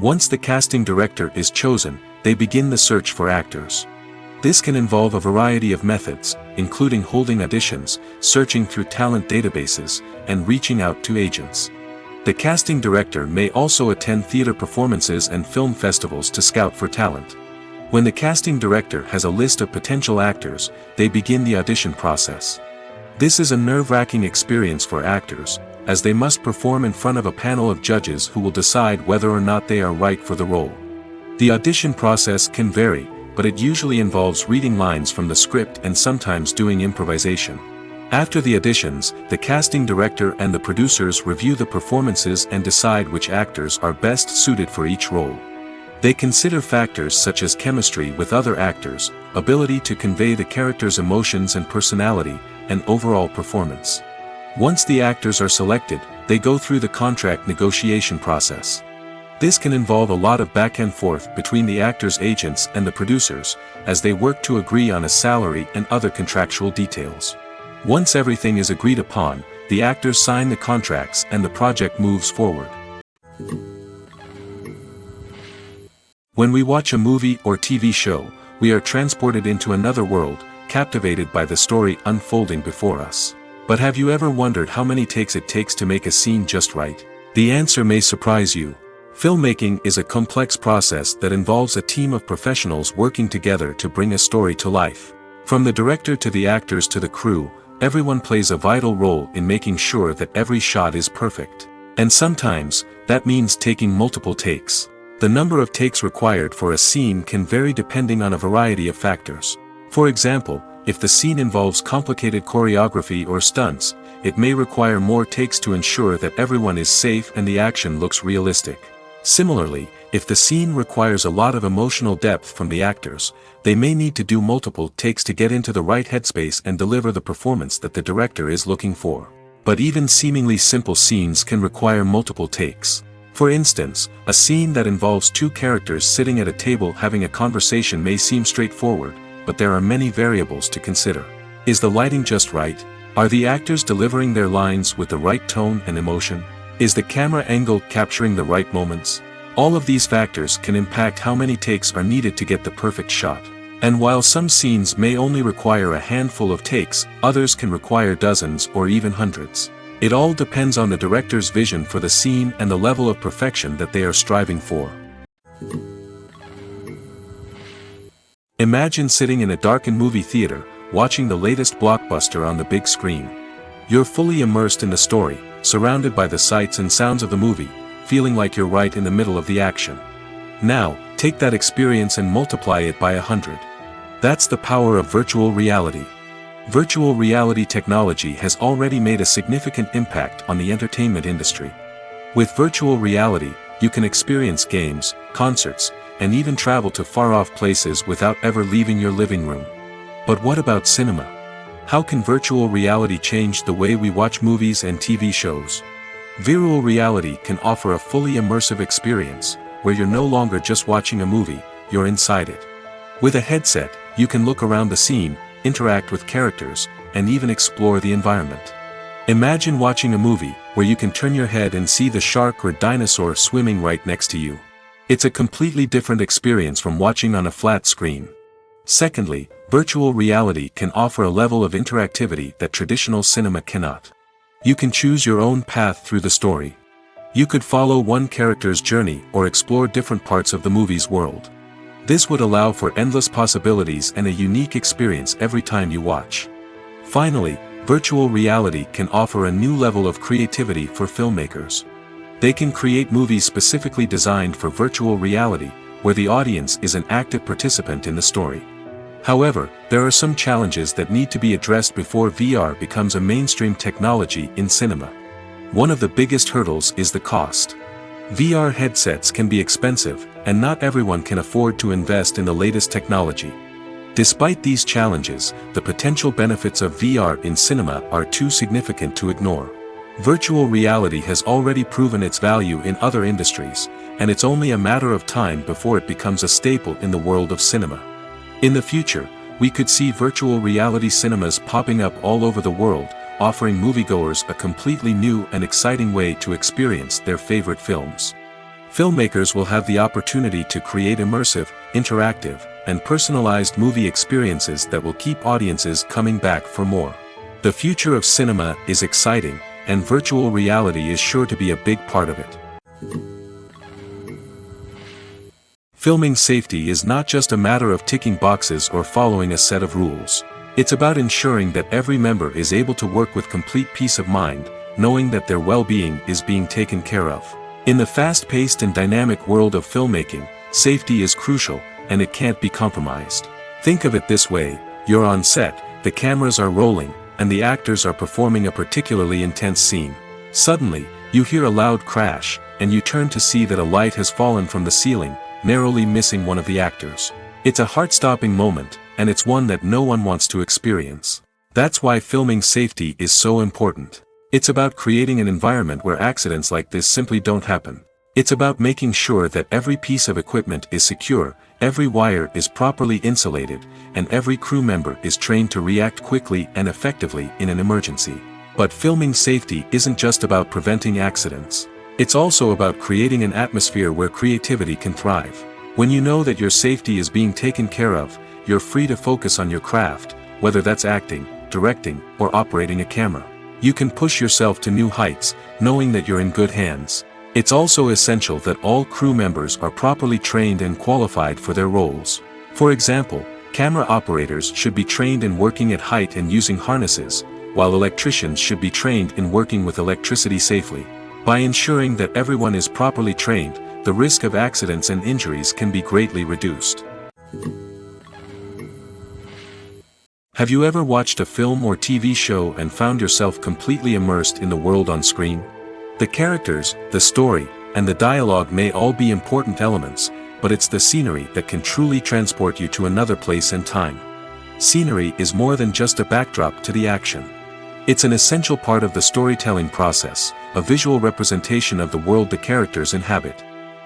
Once the casting director is chosen, they begin the search for actors. This can involve a variety of methods, including holding auditions, searching through talent databases, and reaching out to agents. The casting director may also attend theater performances and film festivals to scout for talent. When the casting director has a list of potential actors, they begin the audition process. This is a nerve-wracking experience for actors, as they must perform in front of a panel of judges who will decide whether or not they are right for the role. The audition process can vary, but it usually involves reading lines from the script and sometimes doing improvisation. After the auditions, the casting director and the producers review the performances and decide which actors are best suited for each role. They consider factors such as chemistry with other actors, ability to convey the character's emotions and personality, and overall performance. Once the actors are selected, they go through the contract negotiation process. This can involve a lot of back and forth between the actors' agents and the producers, as they work to agree on a salary and other contractual details. Once everything is agreed upon, the actors sign the contracts and the project moves forward. When we watch a movie or TV show, we are transported into another world, captivated by the story unfolding before us. But have you ever wondered how many takes it takes to make a scene just right? The answer may surprise you. Filmmaking is a complex process that involves a team of professionals working together to bring a story to life. From the director to the actors to the crew, everyone plays a vital role in making sure that every shot is perfect. And sometimes, that means taking multiple takes. The number of takes required for a scene can vary depending on a variety of factors. For example, if the scene involves complicated choreography or stunts, it may require more takes to ensure that everyone is safe and the action looks realistic. Similarly, if the scene requires a lot of emotional depth from the actors, they may need to do multiple takes to get into the right headspace and deliver the performance that the director is looking for. But even seemingly simple scenes can require multiple takes. For instance, a scene that involves two characters sitting at a table having a conversation may seem straightforward, but there are many variables to consider. Is the lighting just right? Are the actors delivering their lines with the right tone and emotion? Is the camera angle capturing the right moments? All of these factors can impact how many takes are needed to get the perfect shot. And while some scenes may only require a handful of takes, others can require dozens or even hundreds. It all depends on the director's vision for the scene and the level of perfection that they are striving for. Imagine sitting in a darkened movie theater, watching the latest blockbuster on the big screen. You're fully immersed in the story, surrounded by the sights and sounds of the movie, feeling like you're right in the middle of the action. Now, take that experience and multiply it by 100. That's the power of virtual reality. Virtual reality technology has already made a significant impact on the entertainment industry. With virtual reality, you can experience games, concerts, and even travel to far-off places without ever leaving your living room. But what about cinema? How can virtual reality change the way we watch movies and TV shows? Virtual reality can offer a fully immersive experience, where you're no longer just watching a movie, you're inside it. With a headset, you can look around the scene, interact with characters, and even explore the environment. Imagine watching a movie, where you can turn your head and see the shark or dinosaur swimming right next to you. It's a completely different experience from watching on a flat screen. Secondly, virtual reality can offer a level of interactivity that traditional cinema cannot. You can choose your own path through the story. You could follow one character's journey or explore different parts of the movie's world. This would allow for endless possibilities and a unique experience every time you watch. Finally, virtual reality can offer a new level of creativity for filmmakers. They can create movies specifically designed for virtual reality, where the audience is an active participant in the story. However, there are some challenges that need to be addressed before VR becomes a mainstream technology in cinema. One of the biggest hurdles is the cost. VR headsets can be expensive, and not everyone can afford to invest in the latest technology. Despite these challenges, the potential benefits of VR in cinema are too significant to ignore. Virtual reality has already proven its value in other industries, and it's only a matter of time before it becomes a staple in the world of cinema. In the future, we could see virtual reality cinemas popping up all over the world, offering moviegoers a completely new and exciting way to experience their favorite films. Filmmakers will have the opportunity to create immersive, interactive, and personalized movie experiences that will keep audiences coming back for more. The future of cinema is exciting, and virtual reality is sure to be a big part of it. Filming safety is not just a matter of ticking boxes or following a set of rules. It's about ensuring that every member is able to work with complete peace of mind, knowing that their well-being is being taken care of. In the fast-paced and dynamic world of filmmaking, safety is crucial, and it can't be compromised. Think of it this way: you're on set, the cameras are rolling, and the actors are performing a particularly intense scene. Suddenly, you hear a loud crash, and you turn to see that a light has fallen from the ceiling, narrowly missing one of the actors. It's a heart-stopping moment, and it's one that no one wants to experience. That's why filming safety is so important. It's about creating an environment where accidents like this simply don't happen. It's about making sure that every piece of equipment is secure, every wire is properly insulated, and every crew member is trained to react quickly and effectively in an emergency. But filming safety isn't just about preventing accidents. It's also about creating an atmosphere where creativity can thrive. When you know that your safety is being taken care of, you're free to focus on your craft, whether that's acting, directing, or operating a camera. You can push yourself to new heights, knowing that you're in good hands. It's also essential that all crew members are properly trained and qualified for their roles. For example, camera operators should be trained in working at height and using harnesses, while electricians should be trained in working with electricity safely. By ensuring that everyone is properly trained, the risk of accidents and injuries can be greatly reduced. Have you ever watched a film or TV show and found yourself completely immersed in the world on screen? The characters, the story, and the dialogue may all be important elements, but it's the scenery that can truly transport you to another place and time. Scenery is more than just a backdrop to the action. It's an essential part of the storytelling process, a visual representation of the world the characters inhabit.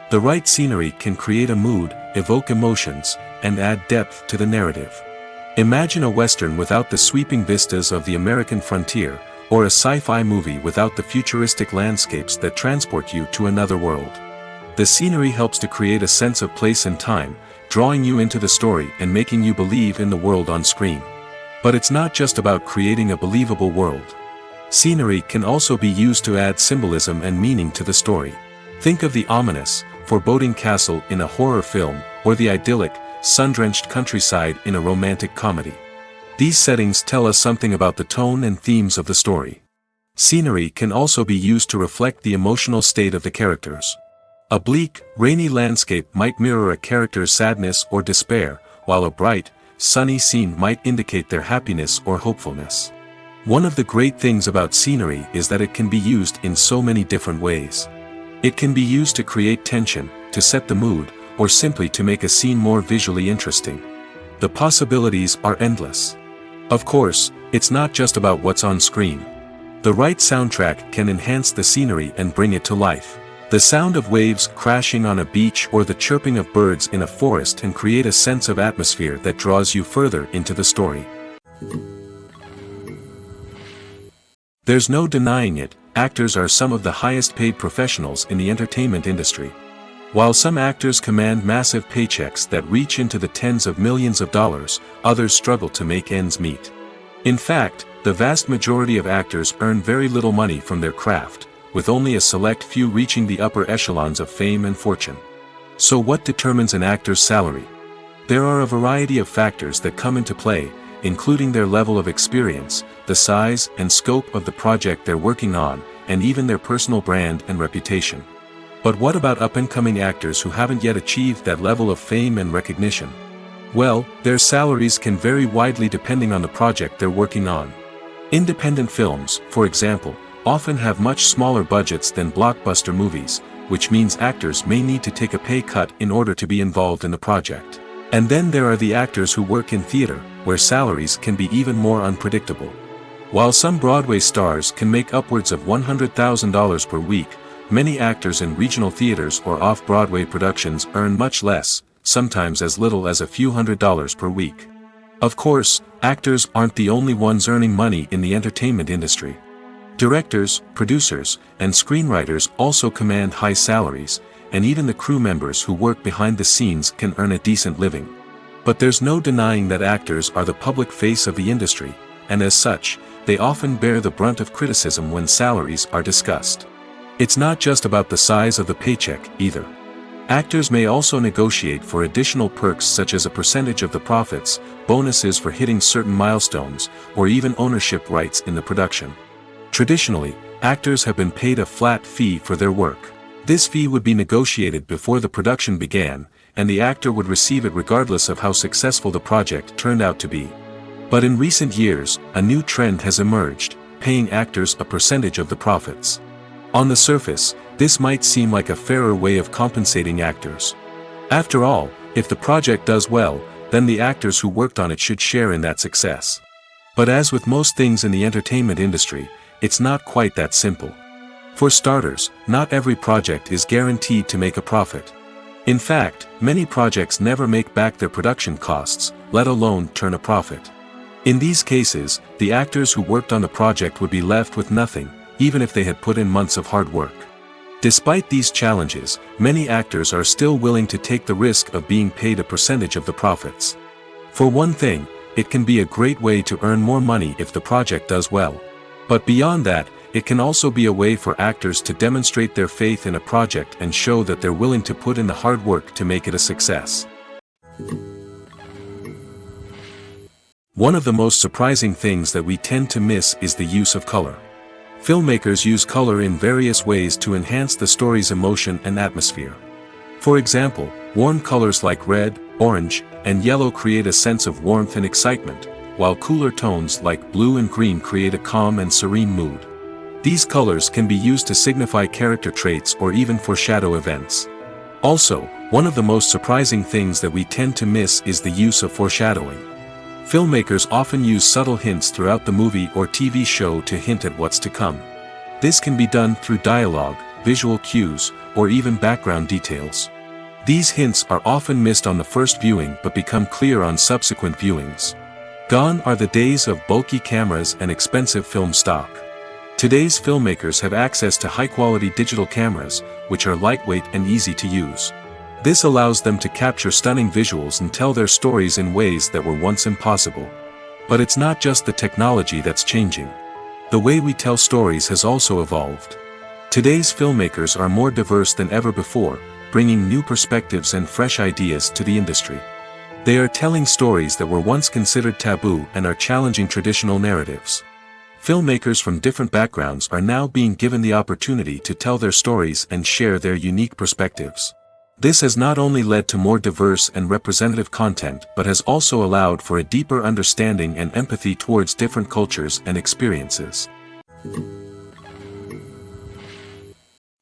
The right scenery can create a mood, evoke emotions, and add depth to the narrative. Imagine a Western without the sweeping vistas of the American frontier, or a sci-fi movie without the futuristic landscapes that transport you to another world. The scenery helps to create a sense of place and time, drawing you into the story and making you believe in the world on screen. But it's not just about creating a believable world. Scenery can also be used to add symbolism and meaning to the story. Think of the ominous, foreboding castle in a horror film, or the idyllic, sun-drenched countryside in a romantic comedy. These settings tell us something about the tone and themes of the story. Scenery can also be used to reflect the emotional state of the characters. A bleak, rainy landscape might mirror a character's sadness or despair, while a bright, sunny scene might indicate their happiness or hopefulness. One of the great things about scenery is that it can be used in so many different ways. It can be used to create tension, to set the mood, or simply to make a scene more visually interesting. The possibilities are endless. Of course, it's not just about what's on screen. The right soundtrack can enhance the scenery and bring it to life. The sound of waves crashing on a beach or the chirping of birds in a forest can create a sense of atmosphere that draws you further into the story. There's no denying it, actors are some of the highest paid professionals in the entertainment industry. While some actors command massive paychecks that reach into the tens of millions of dollars, others struggle to make ends meet. In fact, the vast majority of actors earn very little money from their craft, with only a select few reaching the upper echelons of fame and fortune. So what determines an actor's salary? There are a variety of factors that come into play, including their level of experience, the size and scope of the project they're working on, and even their personal brand and reputation. But what about up-and-coming actors who haven't yet achieved that level of fame and recognition? Well, their salaries can vary widely depending on the project they're working on. Independent films, for example, often have much smaller budgets than blockbuster movies, which means actors may need to take a pay cut in order to be involved in the project. And then there are the actors who work in theater, where salaries can be even more unpredictable. While some Broadway stars can make upwards of $100,000 per week, many actors in regional theaters or off-Broadway productions earn much less, sometimes as little as a few $100s per week. Of course, actors aren't the only ones earning money in the entertainment industry. Directors, producers, and screenwriters also command high salaries, and even the crew members who work behind the scenes can earn a decent living. But there's no denying that actors are the public face of the industry, and as such, they often bear the brunt of criticism when salaries are discussed. It's not just about the size of the paycheck, either. Actors may also negotiate for additional perks such as a percentage of the profits, bonuses for hitting certain milestones, or even ownership rights in the production. Traditionally, actors have been paid a flat fee for their work. This fee would be negotiated before the production began, and the actor would receive it regardless of how successful the project turned out to be. But in recent years, a new trend has emerged, paying actors a percentage of the profits. On the surface, this might seem like a fairer way of compensating actors. After all, if the project does well, then the actors who worked on it should share in that success. But as with most things in the entertainment industry, it's not quite that simple. For starters, not every project is guaranteed to make a profit. In fact, many projects never make back their production costs, let alone turn a profit. In these cases, the actors who worked on the project would be left with nothing, even if they had put in months of hard work. Despite these challenges, many actors are still willing to take the risk of being paid a percentage of the profits. For one thing, it can be a great way to earn more money if the project does well. But beyond that, it can also be a way for actors to demonstrate their faith in a project and show that they're willing to put in the hard work to make it a success. One of the most surprising things that we tend to miss is the use of color. Filmmakers use color in various ways to enhance the story's emotion and atmosphere. For example, warm colors like red, orange, and yellow create a sense of warmth and excitement, while cooler tones like blue and green create a calm and serene mood. These colors can be used to signify character traits or even foreshadow events. Also, one of the most surprising things that we tend to miss is the use of foreshadowing. Filmmakers often use subtle hints throughout the movie or TV show to hint at what's to come. This can be done through dialogue, visual cues, or even background details. These hints are often missed on the first viewing but become clear on subsequent viewings. Gone are the days of bulky cameras and expensive film stock. Today's filmmakers have access to high-quality digital cameras, which are lightweight and easy to use. This allows them to capture stunning visuals and tell their stories in ways that were once impossible. But it's not just the technology that's changing. The way we tell stories has also evolved. Today's filmmakers are more diverse than ever before, bringing new perspectives and fresh ideas to the industry. They are telling stories that were once considered taboo and are challenging traditional narratives. Filmmakers from different backgrounds are now being given the opportunity to tell their stories and share their unique perspectives. This has not only led to more diverse and representative content but has also allowed for a deeper understanding and empathy towards different cultures and experiences.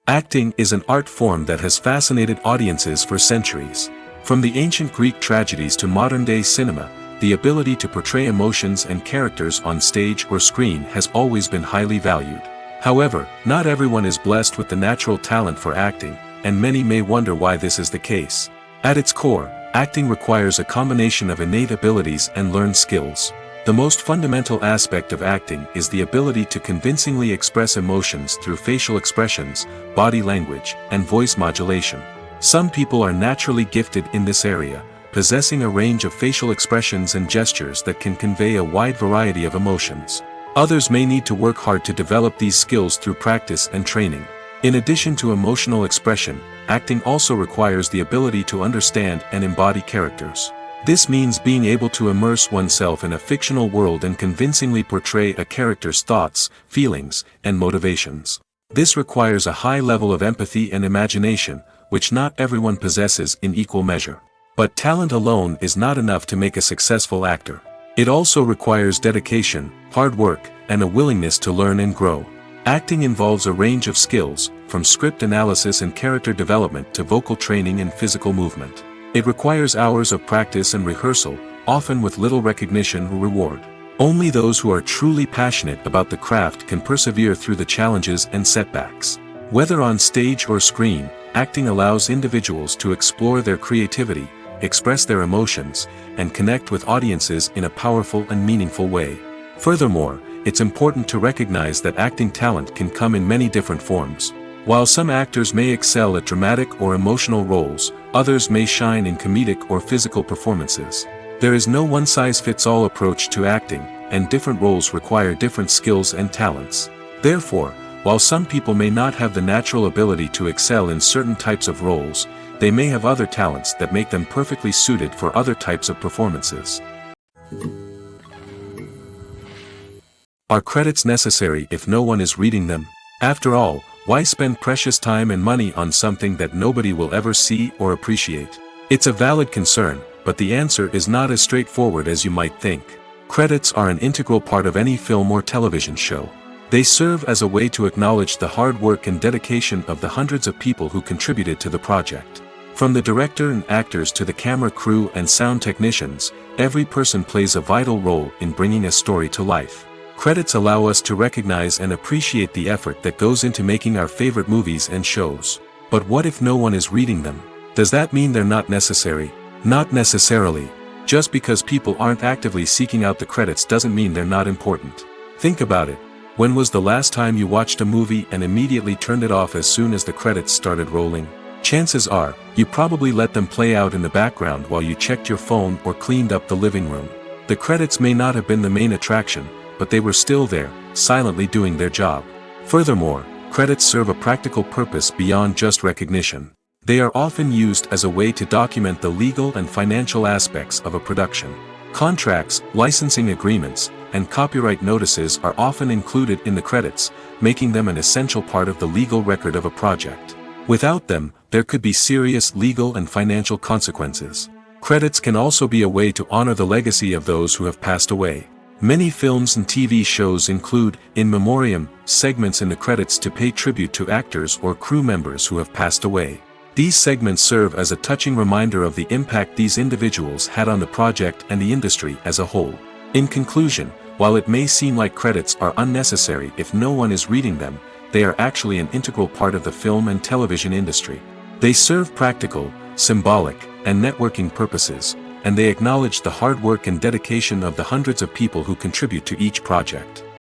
Acting is an art form that has fascinated audiences for centuries. From the ancient Greek tragedies to modern-day cinema, the ability to portray emotions and characters on stage or screen has always been highly valued. However, not everyone is blessed with the natural talent for acting, and many may wonder why this is the case. At its core, acting requires a combination of innate abilities and learned skills. The most fundamental aspect of acting is the ability to convincingly express emotions through facial expressions, body language, and voice modulation. Some people are naturally gifted in this area, possessing a range of facial expressions and gestures that can convey a wide variety of emotions. Others may need to work hard to develop these skills through practice and training. In addition to emotional expression, acting also requires the ability to understand and embody characters. This means being able to immerse oneself in a fictional world and convincingly portray a character's thoughts, feelings, and motivations. This requires a high level of empathy and imagination, which not everyone possesses in equal measure. But talent alone is not enough to make a successful actor. It also requires dedication, hard work, and a willingness to learn and grow. Acting involves a range of skills, from script analysis and character development to vocal training and physical movement. It requires hours of practice and rehearsal, often with little recognition or reward. Only those who are truly passionate about the craft can persevere through the challenges and setbacks. Whether on stage or screen, acting allows individuals to explore their creativity, express their emotions, and connect with audiences in a powerful and meaningful way. Furthermore, it's important to recognize that acting talent can come in many different forms. While some actors may excel at dramatic or emotional roles, others may shine in comedic or physical performances. There is no one-size-fits-all approach to acting, and different roles require different skills and talents. Therefore, while some people may not have the natural ability to excel in certain types of roles, they may have other talents that make them perfectly suited for other types of performances. Are credits necessary if no one is reading them? After all, why spend precious time and money on something that nobody will ever see or appreciate? It's a valid concern, but the answer is not as straightforward as you might think. Credits are an integral part of any film or television show. They serve as a way to acknowledge the hard work and dedication of the hundreds of people who contributed to the project. From the director and actors to the camera crew and sound technicians, every person plays a vital role in bringing a story to life. Credits allow us to recognize and appreciate the effort that goes into making our favorite movies and shows. But what if no one is reading them? Does that mean they're not necessary? Not necessarily. Just because people aren't actively seeking out the credits doesn't mean they're not important. Think about it. When was the last time you watched a movie and immediately turned it off as soon as the credits started rolling? Chances are, you probably let them play out in the background while you checked your phone or cleaned up the living room. The credits may not have been the main attraction, but they were still there, silently doing their job. Furthermore, credits serve a practical purpose beyond just recognition. They are often used as a way to document the legal and financial aspects of a production. Contracts, licensing agreements, and copyright notices are often included in the credits, making them an essential part of the legal record of a project. Without them, there could be serious legal and financial consequences. Credits can also be a way to honor the legacy of those who have passed away. Many films and TV shows include, in memoriam, segments in the credits to pay tribute to actors or crew members who have passed away. These segments serve as a touching reminder of the impact these individuals had on the project and the industry as a whole. In conclusion, while it may seem like credits are unnecessary if no one is reading them, they are actually an integral part of the film and television industry. They serve practical, symbolic, and networking purposes, and they acknowledge the hard work and dedication of the hundreds of people who contribute to each project.